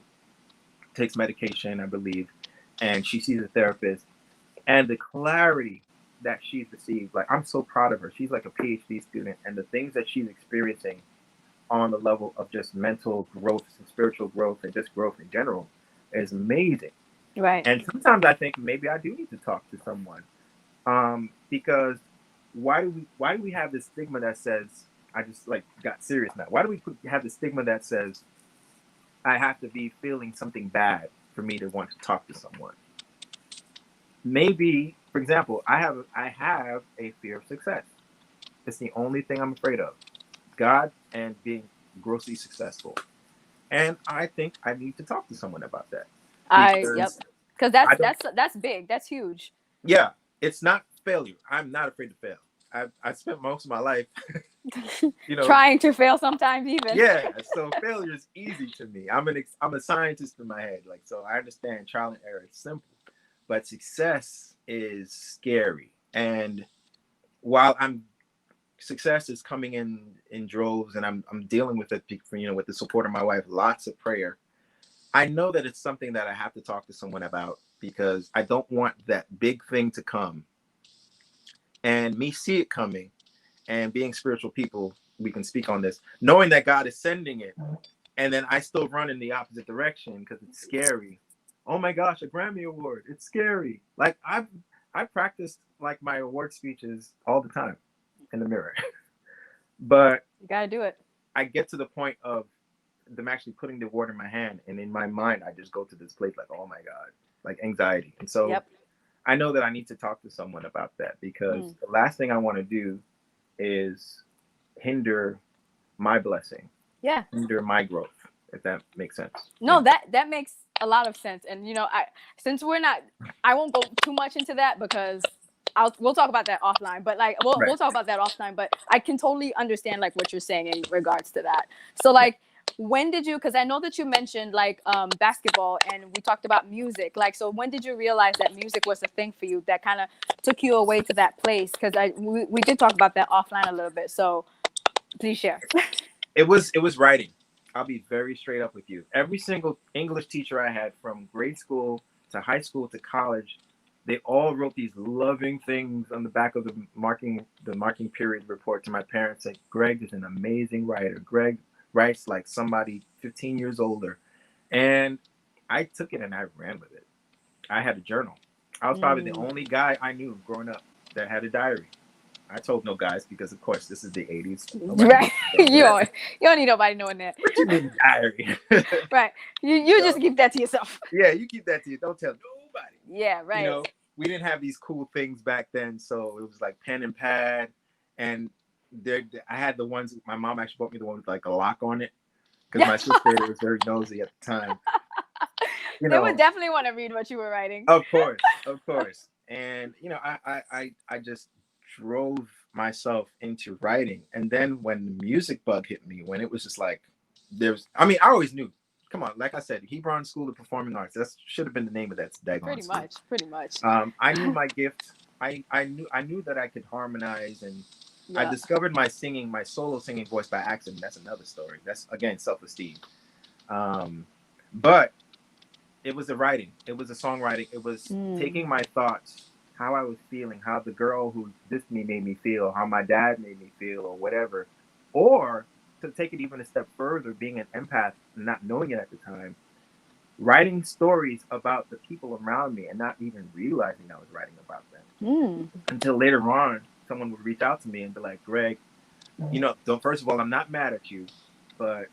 takes medication, I believe, and she sees a therapist, and the clarity that she's received, like I'm so proud of her. She's like a PhD student, and the things that she's experiencing on the level of just mental growth and spiritual growth and just growth in general is amazing. Right. And sometimes I think maybe I do need to talk to someone, because why do we have this stigma that says, I just like got serious now. Why do we have the stigma that says I have to be feeling something bad for me to want to talk to someone? Maybe, for example, I have a fear of success. It's the only thing I'm afraid of. God and being grossly successful. And I think I need to talk to someone about that. Yep. Because that's big. That's huge. Yeah, it's not failure. I'm not afraid to fail. I spent most of my life, trying to fail sometimes even. Yeah, so failure is easy to me. I'm a scientist in my head, like, so I understand trial and error. It's simple, but success is scary. And while success is coming in droves, and I'm dealing with it, with the support of my wife, lots of prayer. I know that it's something that I have to talk to someone about, because I don't want that big thing to come and me see it coming. And being spiritual people, we can speak on this, knowing that God is sending it, and then I still run in the opposite direction because it's scary. Oh my gosh, a Grammy Award! It's scary. Like I practiced like my award speeches all the time in the mirror, but you gotta do it. I get to the point of them actually putting the award in my hand, and in my mind, I just go to this place like, oh my God, like anxiety. And so Yep. I know that I need to talk to someone about that, because the last thing I want to do is hinder my blessing. Yeah. Hinder my growth, if that makes sense. No, that makes a lot of sense. And I won't go too much into that, because we'll talk about that offline. But like we'll talk about that offline. But I can totally understand like what you're saying in regards to that. So like, when did you, because I know that you mentioned like basketball, and we talked about music, like, so when did you realize that music was a thing for you that kind of took you away to that place? Because we did talk about that offline a little bit, so please share. It was writing. I'll be very straight up with you. Every single English teacher I had, from grade school to high school to college, they all wrote these loving things on the back of the marking period report to my parents, like, Greg is an amazing writer. Greg writes like somebody 15 years older. And I took it and I ran with it. I had a journal. I was probably the only guy I knew growing up that had a diary. I told no guys, because of course this is the 80s. Right. You don't need nobody knowing that. What you mean diary? Right. You just keep that to yourself. Yeah, you keep that to you. Don't tell nobody. Yeah, right. We didn't have these cool things back then, so it was like pen and pad. And I had the ones, my mom actually bought me the one with like a lock on it, because my sister was very nosy at the time. They would definitely want to read what you were writing. Of course. And I just drove myself into writing. And then when the music bug hit me, when it was just like, I always knew, come on, like I said, Hebron School of Performing Arts, that should have been the name of that daggone school. Pretty much. I knew my gift. I knew that I could harmonize, and I Yeah. discovered my solo singing voice by accident. That's another story. That's again self-esteem. But it was the writing. It was the songwriting. It was taking my thoughts, how I was feeling, how the girl who dissed me made me feel, how my dad made me feel, or whatever. Or to take it even a step further, being an empath and not knowing it at the time, writing stories about the people around me and not even realizing I was writing about them. Until later on, someone would reach out to me and be like, Greg, first of all, I'm not mad at you, but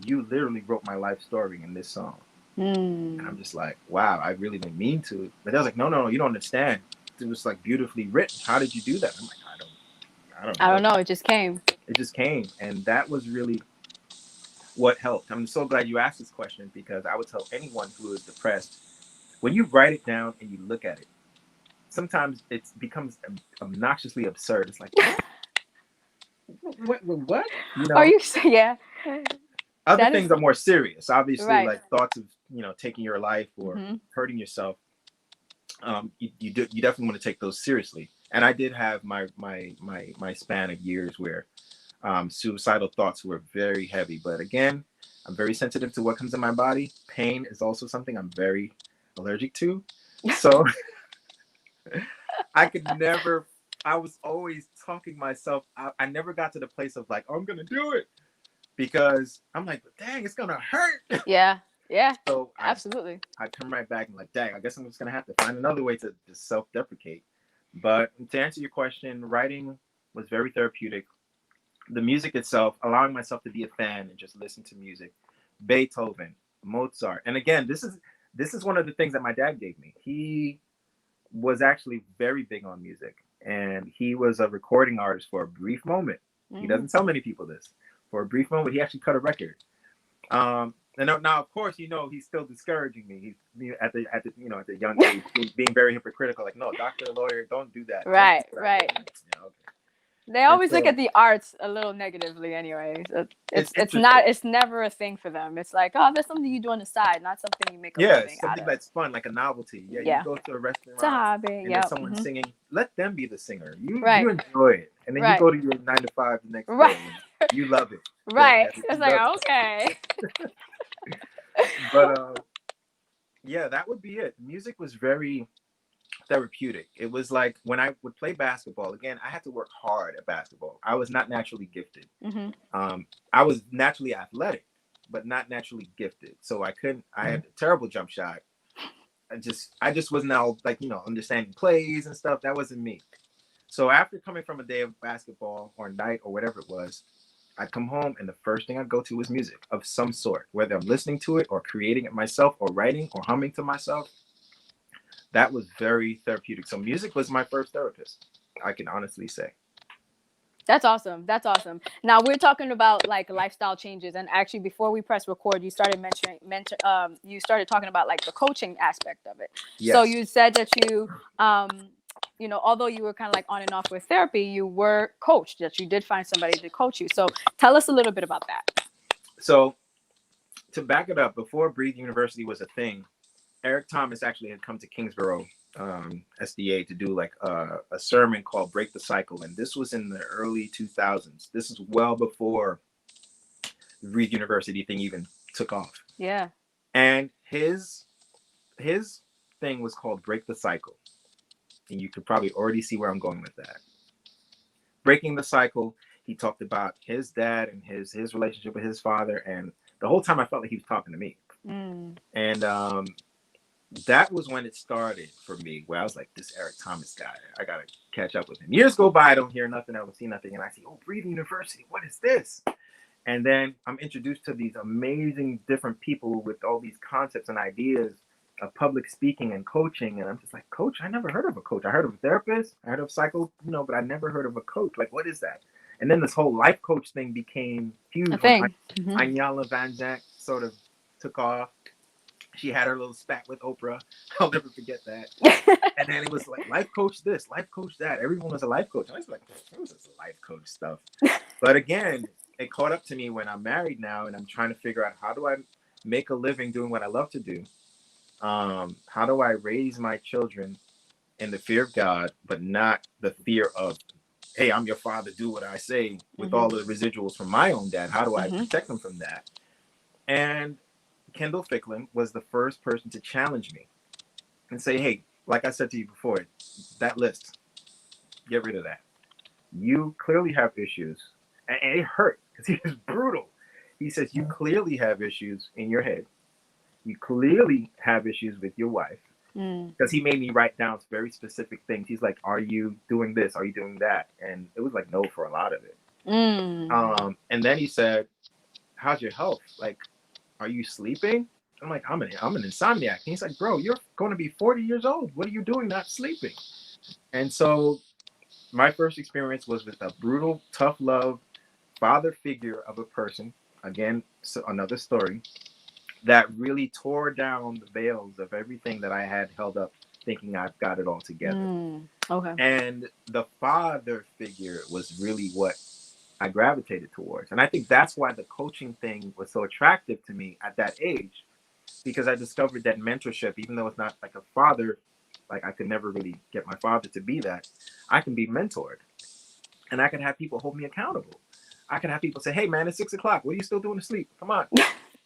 you literally wrote my life story in this song. And I'm just like, wow, I really didn't mean to. But they was like, no, you don't understand. It was like beautifully written. How did you do that? I'm like, I don't know. It just came. It just came. And that was really what helped. I'm so glad you asked this question, because I would tell anyone who is depressed, when you write it down and you look at it, sometimes it becomes obnoxiously absurd. It's like, what? You know? Are you? Yeah. Other things are more serious. Obviously, right. like thoughts of taking your life or hurting yourself. You definitely want to take those seriously. And I did have my span of years where suicidal thoughts were very heavy. But again, I'm very sensitive to what comes in my body. Pain is also something I'm very allergic to. So I was always talking myself. I never got to the place of like, oh, I'm going to do it, because I'm like, dang, it's going to hurt. Yeah. So absolutely. I turn right back and like, dang, I guess I'm just going to have to find another way to self-deprecate. But to answer your question, writing was very therapeutic. The music itself, allowing myself to be a fan and just listen to music. Beethoven, Mozart. And again, this is one of the things that my dad gave me. He was actually very big on music, and he was a recording artist for a brief moment. He doesn't tell many people this. For a brief moment, he actually cut a record. And now, of course, he's still discouraging me. He's at the young age, being very hypocritical. Like, no, doctor, lawyer, don't do that. Right. Okay. They always look at the arts a little negatively, anyway. So it's never a thing for them. It's like, oh, that's something you do on the side, not something you make a living out of. Yeah, something that's fun, like a novelty. Yeah, you go to a restaurant, it's a hobby. And there's someone singing. Let them be the singer. You enjoy it, and then you go to your 9 to 5 the next day. And you love it. Right. It's like, okay. But yeah, that would be it. Music was very therapeutic. It was like when I would play basketball, again, I had to work hard at basketball. I was not naturally gifted. I was naturally athletic, but not naturally gifted. So I had a terrible jump shot. I just was now understanding plays and stuff. That wasn't me. So after coming from a day of basketball or night or whatever it was, I'd come home and the first thing I'd go to was music of some sort, whether I'm listening to it or creating it myself or writing or humming to myself. That was very therapeutic. So music was my first therapist, I can honestly say. That's awesome. Now we're talking about like lifestyle changes, and actually before we press record, you started you started talking about like the coaching aspect of it. Yes. So you said that you although you were kind of like on and off with therapy, you were coached, that you did find somebody to coach you. So tell us a little bit about that. So to back it up, before Breathe University was a thing, Eric Thomas actually had come to Kingsborough SDA to do like a sermon called Break the Cycle. And this was in the early 2000s. This is well before the Breathe University thing even took off. Yeah. And his thing was called Break the Cycle. And you could probably already see where I'm going with that. Breaking the cycle, he talked about his dad and his relationship with his father. And the whole time I felt like he was talking to me. And that was when it started for me, where I was like, this Eric Thomas guy, I got to catch up with him. Years go by, I don't hear nothing, I don't see nothing. And I see, Breathe University, what is this? And then I'm introduced to these amazing different people with all these concepts and ideas of public speaking and coaching. And I'm just like, coach? I never heard of a coach. I heard of a therapist. I heard of psycho, but I never heard of a coach. Like, what is that? And then this whole life coach thing became huge. A thing. Iyanla Vanzant sort of took off. She had her little spat with Oprah. I'll never forget that. And then it was like life coach this, life coach that. Everyone was a life coach. I was like, what was this life coach stuff? But again, it caught up to me when I'm married now and I'm trying to figure out how do I make a living doing what I love to do? How do I raise my children in the fear of God, but not the fear of, hey, I'm your father, do what I say, with all the residuals from my own dad? How do I protect them from that? And Kendall Ficklin was the first person to challenge me and say, hey, like I said to you before, that list, get rid of that. You clearly have issues. And it hurt because he was brutal. He says, you clearly have issues in your head. You clearly have issues with your wife. Because he made me write down very specific things. He's like, are you doing this? Are you doing that? And it was like no for a lot of it. And then he said, how's your health? Like, are you sleeping? I'm like, I'm an insomniac. And he's like, bro, you're going to be 40 years old. What are you doing not sleeping? And so my first experience was with a brutal, tough love father figure of a person. Again, so another story that really tore down the veils of everything that I had held up, thinking I've got it all together. Okay. And the father figure was really what I gravitated towards. And I think that's why the coaching thing was so attractive to me at that age, because I discovered that mentorship, even though it's not like a father, like I could never really get my father to be that, I can be mentored. And I can have people hold me accountable. I can have people say, hey, man, it's 6 o'clock. What are you still doing to sleep? Come on.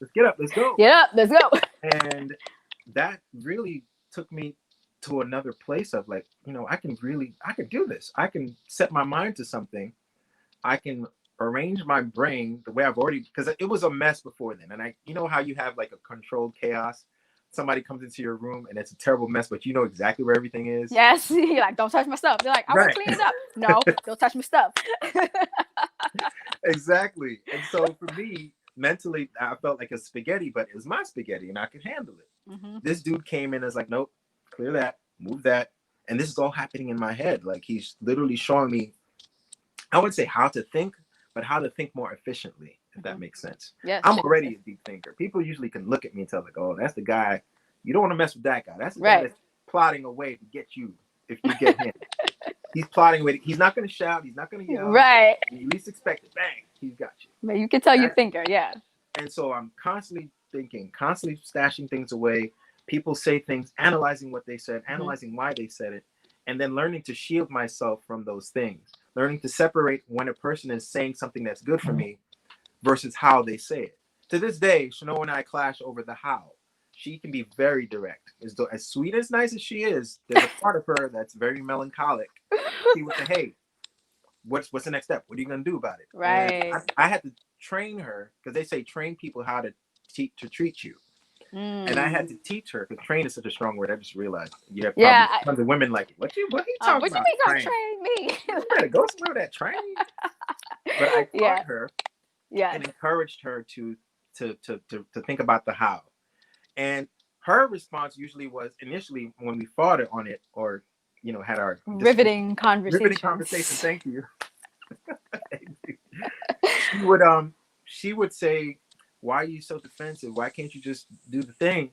Let's get up. Let's go. Get up. Let's go. And that really took me to another place of like, I can do this. I can set my mind to something. I can arrange my brain the way I've already, because it was a mess before then. And how you have like a controlled chaos. Somebody comes into your room and it's a terrible mess, but you know exactly where everything is. Yes. You're like, don't touch my stuff. They're like, I want to clean it up. No, don't touch my stuff. Exactly. And so for me, mentally, I felt like a spaghetti, but it was my spaghetti and I could handle it. This dude came in and was like, nope, clear that, move that. And this is all happening in my head. Like he's literally showing me, I wouldn't say how to think, but how to think more efficiently, if that makes sense. Yes. I'm already a deep thinker. People usually can look at me and tell like, oh, that's the guy. You don't want to mess with that guy. That's the guy that's plotting a way to get you if you get him. He's plotting with it. He's not going to shout. He's not going to yell. Right. You least expect it. Bang. He's got you. But you can tell you thinker. Yeah. And so I'm constantly thinking, constantly stashing things away. People say things, analyzing what they said, analyzing why they said it, and then learning to shield myself from those things. Learning to separate when a person is saying something that's good for me versus how they say it. To this day, Shano and I clash over the how. She can be very direct. As sweet as nice as she is, there's a part of her that's very melancholic. She would say, hey, what's the next step? What are you going to do about it? Right. I had to train her, because they say train people how to treat you. And I had to teach her, because train is such a strong word. I just realized you have tons of women like, what are you talking about? What you mean gonna train me? You better go somewhere with that train. But I taught her and encouraged her to think about the how. And her response usually was, initially when we fought on it, or had our riveting conversation. Thank you. She would say, why are you so defensive? Why can't you just do the thing?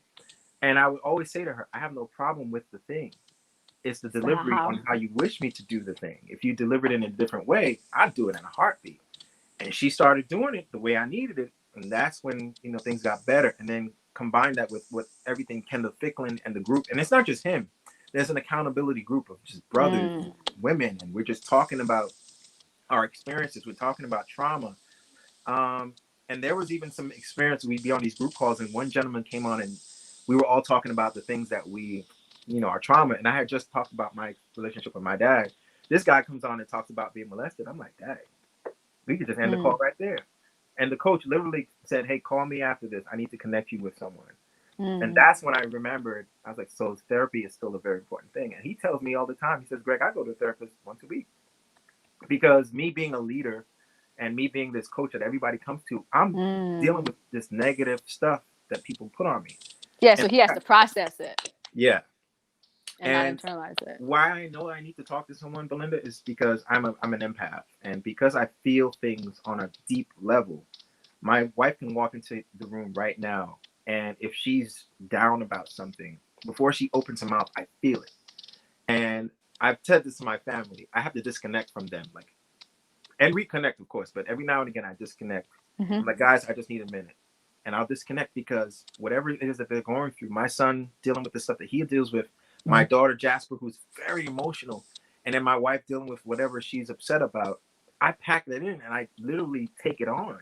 And I would always say to her, I have no problem with the thing. It's the delivery on how you wish me to do the thing. If you deliver it in a different way, I'd do it in a heartbeat. And she started doing it the way I needed it. And that's when, things got better. And then combine that with everything Kendall Ficklin and the group. And it's not just him. There's an accountability group of just brothers, women, and we're just talking about our experiences. We're talking about trauma. And there was even some experience. We'd be on these group calls, and one gentleman came on, and we were all talking about the things that we, our trauma. And I had just talked about my relationship with my dad. This guy comes on and talks about being molested. I'm like, Dad, we could just end the call right there. And the coach literally said, hey, call me after this. I need to connect you with someone. And that's when I remembered, I was like, so therapy is still a very important thing. And he tells me all the time, he says, Greg, I go to a therapist once a week. Because me being a leader and me being this coach that everybody comes to, I'm dealing with this negative stuff that people put on me. Yeah, so he has to process it. Yeah. And not internalize it. Why I know I need to talk to someone, Belinda, is because I'm an empath. And because I feel things on a deep level. My wife can walk into the room right now And if she's down about something, before she opens her mouth, I feel it. And I've said this to my family. I have to disconnect from them, like, and reconnect, of course. But every now and again, I disconnect. I'm like, guys, I just need a minute, and I'll disconnect because whatever it is that they're going through, my son dealing with the stuff that he deals with, my daughter Jasper, who's very emotional, and then my wife dealing with whatever she's upset about. I pack that in and I literally take it on.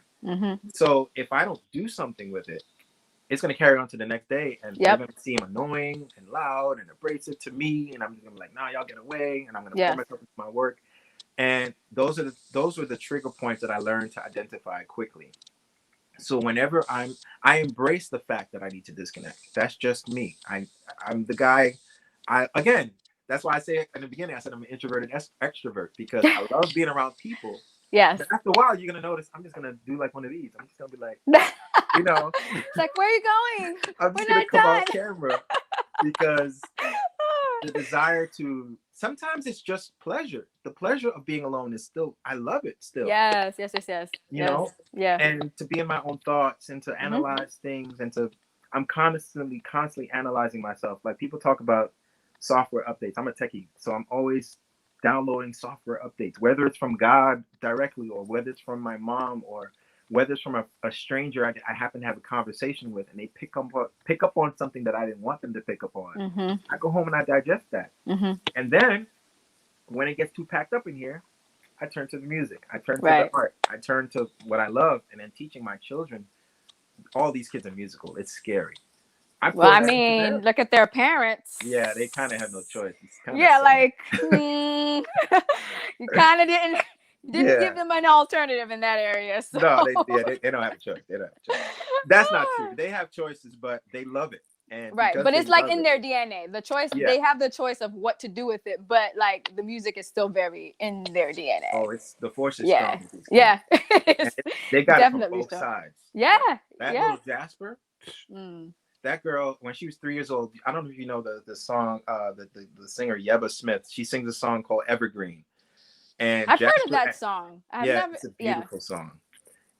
So if I don't do something with it, it's going to carry on to the next day, and they're going to seem annoying and loud and abrasive to me, and I'm going to be like, nah, y'all get away, and I'm going to pour myself into my work. And those were the trigger points that I learned to identify quickly. So whenever I embrace the fact that I need to disconnect. That's just me. I'm the guy. Again, that's why I say in the beginning, I said I'm an introverted extrovert, because I love being around people. Yes. But after a while, you're gonna notice I'm just gonna do like one of these. I'm just gonna be like, you know, it's like, where are you going? I'm just gonna come off camera, because the desire to, sometimes it's just pleasure. The pleasure of being alone is still, I love it still. Yes. You know? Yeah. And to be in my own thoughts and to analyze things, and I'm constantly analyzing myself. Like, people talk about software updates. I'm a techie, so I'm always downloading software updates, whether it's from God directly, or whether it's from my mom, or whether it's from a stranger I happen to have a conversation with, and they pick up on something that I didn't want them to pick up on. I go home and I digest that. And then when it gets too packed up in here, I turn to the music. I turn to the art. I turn to what I love. And then teaching my children, all these kids are musical. It's scary. I mean, look at their parents. Yeah, they kind of have no choice. Like, you kind of didn't give them an alternative in that area. So. No, they don't have a choice. They don't have a choice. That's not true. They have choices, but they love it. And but it's like in their DNA. The choice, they have the choice of what to do with it, but like the music is still very in their DNA. Oh, it's the force is strong. Yeah. They got it from both sides. Yeah. That little Jasper. That girl, when she was 3 years old, I don't know if you know the song, the singer Yebba Smith. She sings a song called Evergreen. And I've heard of that song. It's a beautiful song.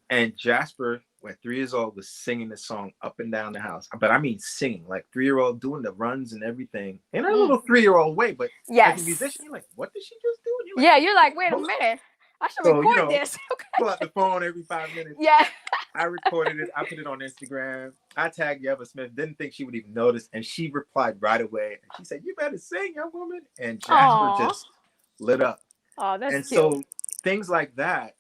And Jasper, at 3 years old, was singing the song up and down the house. But I mean singing, like 3-year-old doing the runs and everything in a little 3-year-old way. But as a musician, you're like, what did she just do? You're like, wait a minute. I should record this. Pull out the phone every 5 minutes. Yeah. I recorded it. I put it on Instagram. I tagged Yeva Smith. Didn't think she would even notice. And she replied right away. And she said, you better sing, young woman. And Jasper just lit up. Oh, that's and cute. So things like that,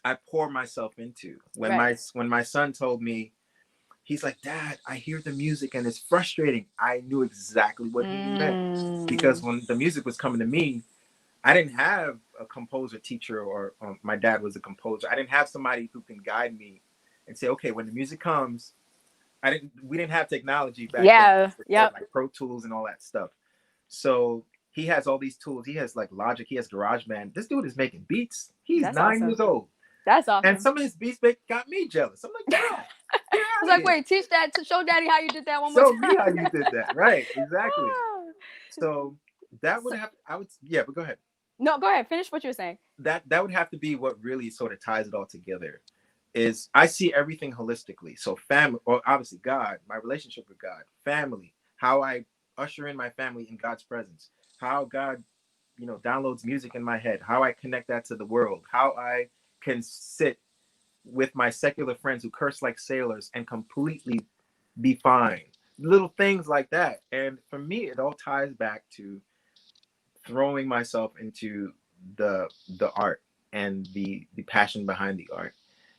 I pour myself into. When my son told me, he's like, Dad, I hear the music and it's frustrating. I knew exactly what he meant. Because when the music was coming to me, I didn't have a composer teacher, or my dad was a composer. I didn't have somebody who can guide me and say, okay, when the music comes, we didn't have technology back then. Like Pro Tools and all that stuff. So he has all these tools. He has like Logic. He has GarageBand. This dude is making beats. He's 9 years old. That's awesome. And some of his beats got me jealous. I'm like, yeah. I was like, wait, teach that to show Daddy how you did that one more time. Show me how you did that. Right. Exactly. So that would have, but go ahead. No, go ahead. Finish what you were saying. That would have to be what really sort of ties it all together. Is I see everything holistically. So family, or obviously God, my relationship with God, family, how I usher in my family in God's presence, how God, downloads music in my head, how I connect that to the world, how I can sit with my secular friends who curse like sailors and completely be fine. Little things like that. And for me, it all ties back to throwing myself into the art and the passion behind the art,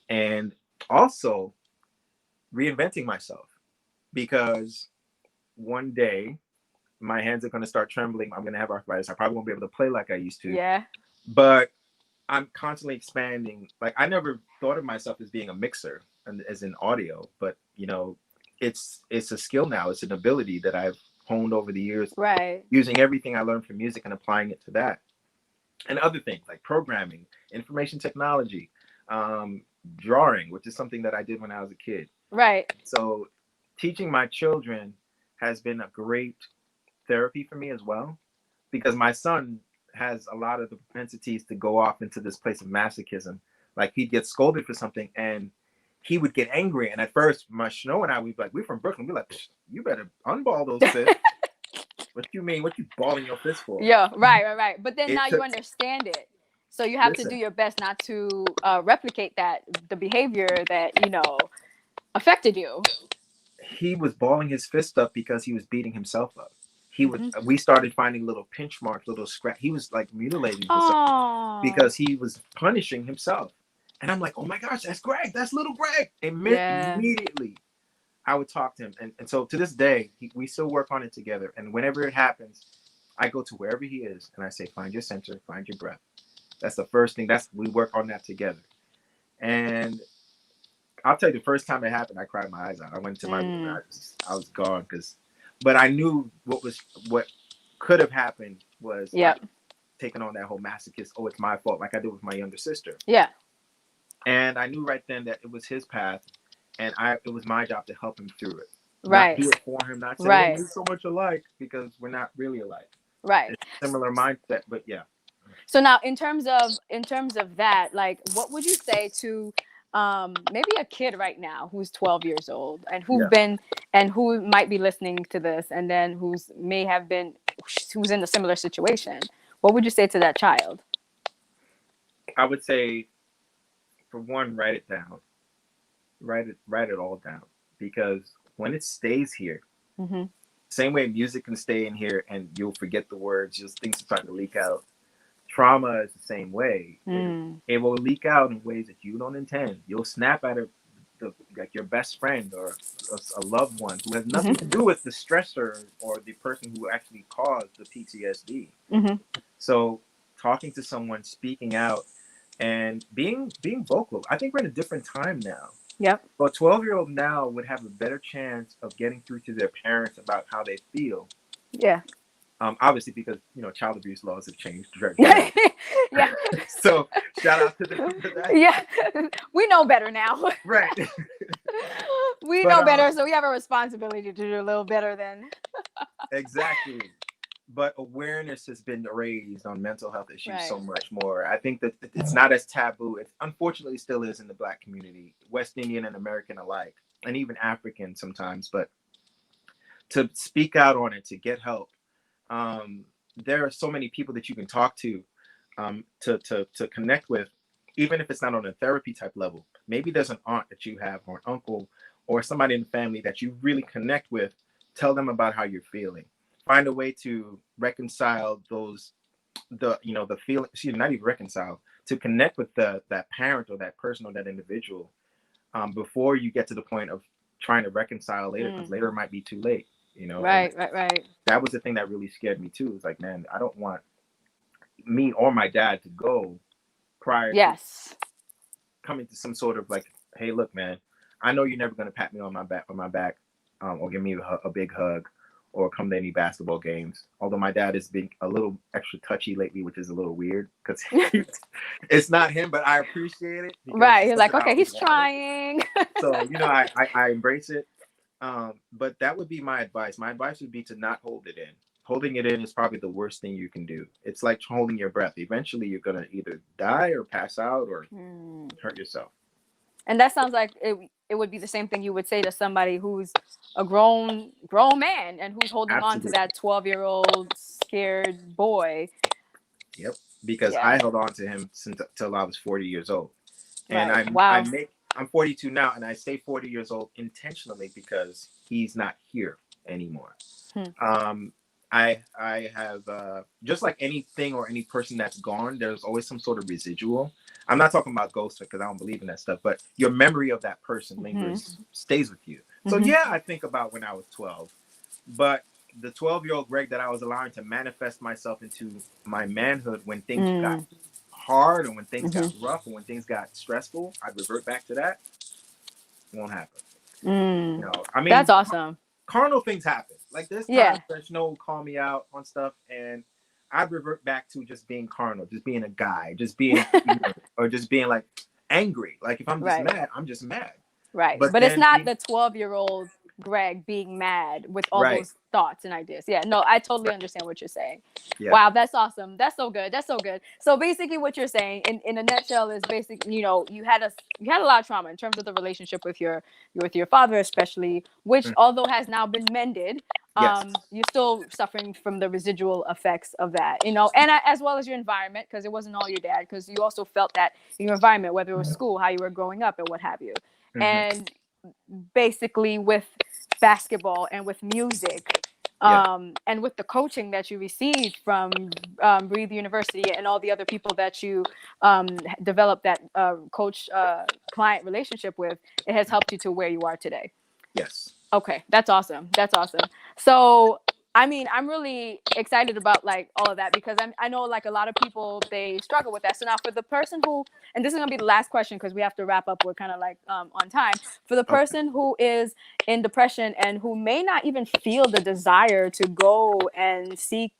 and also reinventing myself, because one day my hands are going to start trembling. I'm going to have arthritis. I probably won't be able to play like I used to. Yeah. But I'm constantly expanding. Like, I never thought of myself as being a mixer and as in audio, but it's a skill now. It's an ability that I've honed over the years, using everything I learned from music and applying it to that, and other things like programming, information technology, drawing, which is something that I did when I was a kid. Right. So teaching my children has been a great therapy for me as well, because my son has a lot of the propensities to go off into this place of masochism. Like, he'd get scolded for something and he would get angry. And at first, my Snow and I, we'd be like, we're from Brooklyn. We're like, you better unball those fists. What you mean? What you balling your fist for? Yeah, right. But then It now you took, understand it. So you have to do listen, your best not to replicate the behavior that, affected you. he was balling his fist up because he was beating himself up. Hmm. We started finding little pinch marks, little scratch. He was like mutilating himself Oh, because he was punishing himself. And I'm like, oh my gosh, that's Greg. That's little Greg. yeah. Immediately, I would talk to him. And so to this day, we still work on it together. And whenever it happens, I go to wherever he is and I say, find your center, find your breath. That's the first thing. We work on that together. And I'll tell you, the first time it happened, I cried my eyes out. I went to my room and I was gone but I knew what could have happened was Yep. taking on that whole masochist. Oh, it's my fault, like I did with my younger sister. Yeah. And I knew right then that it was his path, and it was my job to help him through it. Right. Not do it for him, not say, Right. oh, we're so much alike, because we're not really alike. Right. It's a similar mindset, but yeah. So now, in terms of that, like, what would you say to maybe a kid right now who's 12 years old and who might be listening to this, and then who's in a similar situation? What would you say to that child? I would say, for one, write it down. Write it all down, because when it stays here, Mm-hmm. same way music can stay in here and you'll forget the words, just things start to leak out. Trauma is the same way. It will leak out in ways that you don't intend. You'll snap at like your best friend or a loved one who has nothing to do with the stressor or the person who actually caused the PTSD. Mm-hmm. So talking to someone, speaking out, and being vocal. I think we're in a different time now. Yep. But a 12-year-old now would have a better chance of getting through to their parents about how they feel. Yeah. Obviously, because child abuse laws have changed. Yeah. So shout out to them for that. Yeah. We know better now. Right. We know better, so we have a responsibility to do a little better than. Exactly. But awareness has been raised on mental health issues so much more. I think that it's not as taboo. It unfortunately still is in the Black community, West Indian and American alike, and even African sometimes. But to speak out on it, to get help, there are so many people that you can talk to connect with, even if it's not on a therapy type level. Maybe there's an aunt that you have, or an uncle, or somebody in the family that you really connect with. Tell them about how you're feeling. Find a way to reconcile the feeling. Not even reconcile, to connect with that parent or that person or that individual, before you get to the point of trying to reconcile later, because later it might be too late. Right. That was the thing that really scared me too. It's like, man, I don't want me or my dad to go prior to coming to some sort of like, hey, look, man, I know you're never going to pat me on my back, or give me a big hug, or come to any basketball games. Although my dad is being a little extra touchy lately, which is a little weird, because it's not him, but I appreciate it. Right. You're like, okay, he's trying. So, I embrace it. But that would be my advice. My advice would be to not hold it in. Holding it in is probably the worst thing you can do. It's like holding your breath. Eventually, you're going to either die or pass out or hurt yourself. And that sounds like it would be the same thing you would say to somebody who's a grown man and who's holding on to that 12-year-old scared boy. Yep. Because I held on to him until I was 40 years old. And I'm 42 now, and I stay 40 years old intentionally because he's not here anymore. I have, just like anything or any person that's gone, there's always some sort of residual. I'm not talking about ghosts, because I don't believe in that stuff, but your memory of that person lingers, stays with you. So I think about when I was 12, but the 12-year-old Greg that I was allowing to manifest myself into my manhood when things got hard, and when things got rough, and when things got stressful, I'd revert back to that. It won't happen. I mean, that's awesome. Carnal things happen. Like this time, Snow would call me out on stuff, and I'd revert back to just being carnal, just being a guy, just being, or just being like angry. Like if I'm just mad, I'm just mad. Right. But it's not the 12-year-old Greg being mad with all Right. those thoughts and ideas. Yeah, no, I totally understand what you're saying. Yeah. Wow, that's awesome. That's so good. That's so good. So basically what you're saying in a nutshell is basically, you know, you had a lot of trauma in terms of the relationship with your father, especially, which Mm. although has now been mended, Yes. you're still suffering from the residual effects of that, you know, and as well as your environment, because it wasn't all your dad, because you also felt that in your environment, whether it was school, how you were growing up, and what have you. Mhm. And basically with basketball and with music, Yeah. and with the coaching that you received from Breathe University and all the other people that you developed that coach client relationship with, it has helped you to where you are today. Yes. Okay, that's awesome. That's awesome. So, I mean, I'm really excited about like all of that, because I know like a lot of people, they struggle with that. So now for the person who, and this is gonna be the last question because we have to wrap up. We're kind of like on time. For the Okay. person who is in depression and who may not even feel the desire to go and seek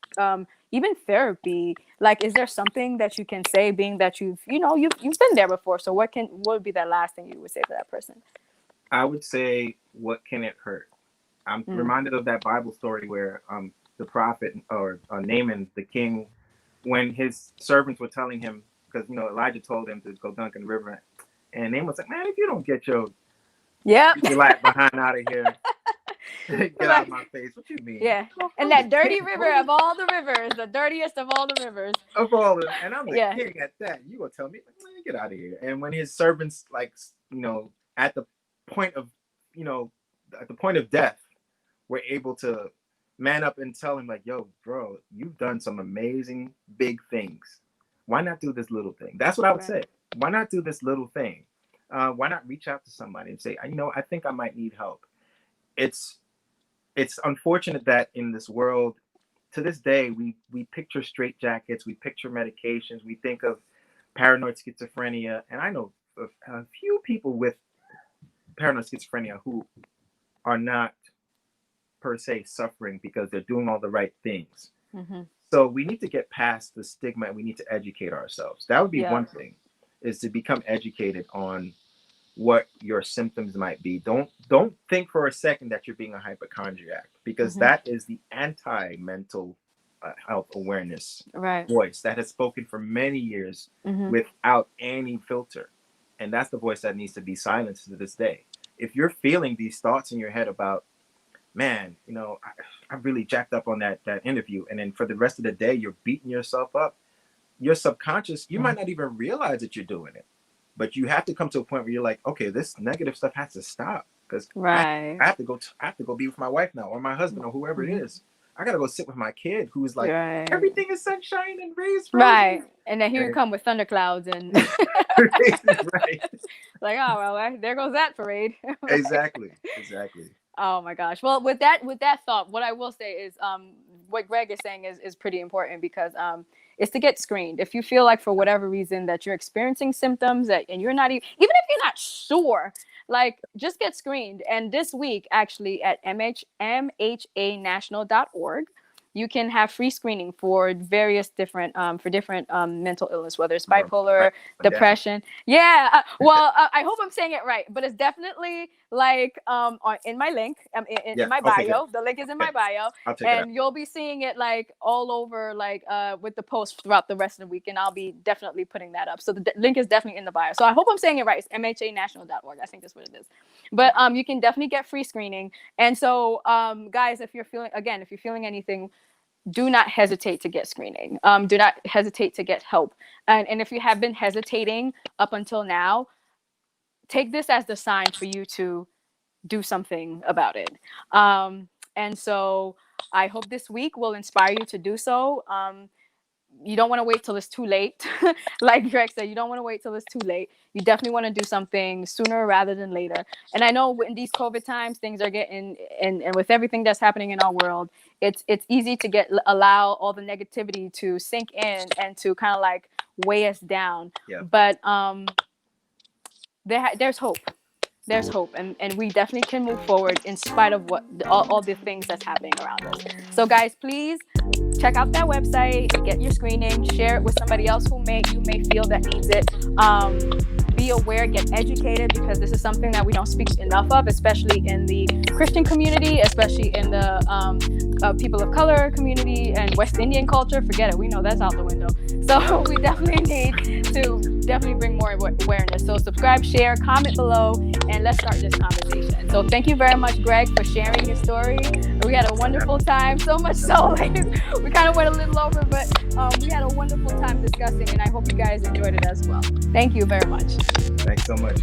even therapy, like, is there something that you can say, being that you've been there before? So what would be that last thing you would say to that person? I would say, what can it hurt? I'm reminded of that Bible story where the prophet or Naaman, the king, when his servants were telling him, because Elijah told him to go dunk in the river, and Naaman was like, "Man, if you don't get your light behind out of here, get out of my face." What you mean? Yeah, and that dirty river of all the rivers, the dirtiest of all the rivers. Of all of them, and I'm the king at that. You gonna tell me, man, get out of here? And when his servants, like, at the point of, at the point of death, were able to man up and tell him, like, "Yo, bro, you've done some amazing big things. Why not do this little thing?" That's what I would say. Why not do this little thing? Why not reach out to somebody and say, I think I might need help. It's unfortunate that in this world, to this day, we picture straitjackets, we picture medications, we think of paranoid schizophrenia, and I know a few people with paranoid schizophrenia who are not per se suffering because they're doing all the right things. Mm-hmm. So we need to get past the stigma, and we need to educate ourselves. That would be one thing, is to become educated on what your symptoms might be. Don't think for a second that you're being a hypochondriac, because that is the anti-mental health awareness voice that has spoken for many years without any filter. And that's the voice that needs to be silenced to this day. If you're feeling these thoughts in your head about, man, I really jacked up on that interview, and then for the rest of the day you're beating yourself up, your subconscious, you might not even realize that you're doing it, but you have to come to a point where you're like, okay, this negative stuff has to stop, because I have to go be with my wife now, or my husband, or whoever it is. I gotta go sit with my kid who's like, everything is sunshine and rays. Right. And then here you come with thunderclouds and right. Like, oh well, there goes that parade. Exactly. Oh my gosh. Well, with that thought, what I will say is what Greg is saying is pretty important, because is to get screened. If you feel like for whatever reason that you're experiencing symptoms and you're not even if you're not sure, like, just get screened. And this week, actually, at mhanational.org, you can have free screening for various different mental illness, whether it's bipolar, depression. Yeah. Well, I hope I'm saying it right, but it's definitely like in my link, in my bio. The link is in my bio, and you'll be seeing it like all over, like with the post throughout the rest of the week, and I'll be definitely putting that up. So the link is definitely in the bio. So I hope I'm saying it right. It's mhanational.org. I think that's what it is. But you can definitely get free screening. And so guys, if you're feeling anything, do not hesitate to get screening. Do not hesitate to get help. And if you have been hesitating up until now, take this as the sign for you to do something about it. And so I hope this week will inspire you to do so. You don't want to wait till it's too late. Like Greg said, you don't want to wait till it's too late. You definitely want to do something sooner rather than later. And I know in these COVID times, things are getting, and with everything that's happening in our world, it's easy to allow all the negativity to sink in and to kind of like weigh us down. Yeah. But there's hope. There's hope, and we definitely can move forward in spite of what all the things that's happening around us. So guys, please check out that website, get your screening, share it with somebody else who you may feel that needs it. be aware, get educated, because this is something that we don't speak enough of, especially in the Christian community, especially in the people of color community and West Indian culture. Forget it, we know that's out the window. So we definitely need to bring more awareness. So subscribe, share, comment below, and let's start this conversation. So thank you very much, Greg, for sharing your story. We had a wonderful time, so much so like we kind of went a little over, but we had a wonderful time discussing, and I hope you guys enjoyed it as well. Thank you very much. Thanks so much.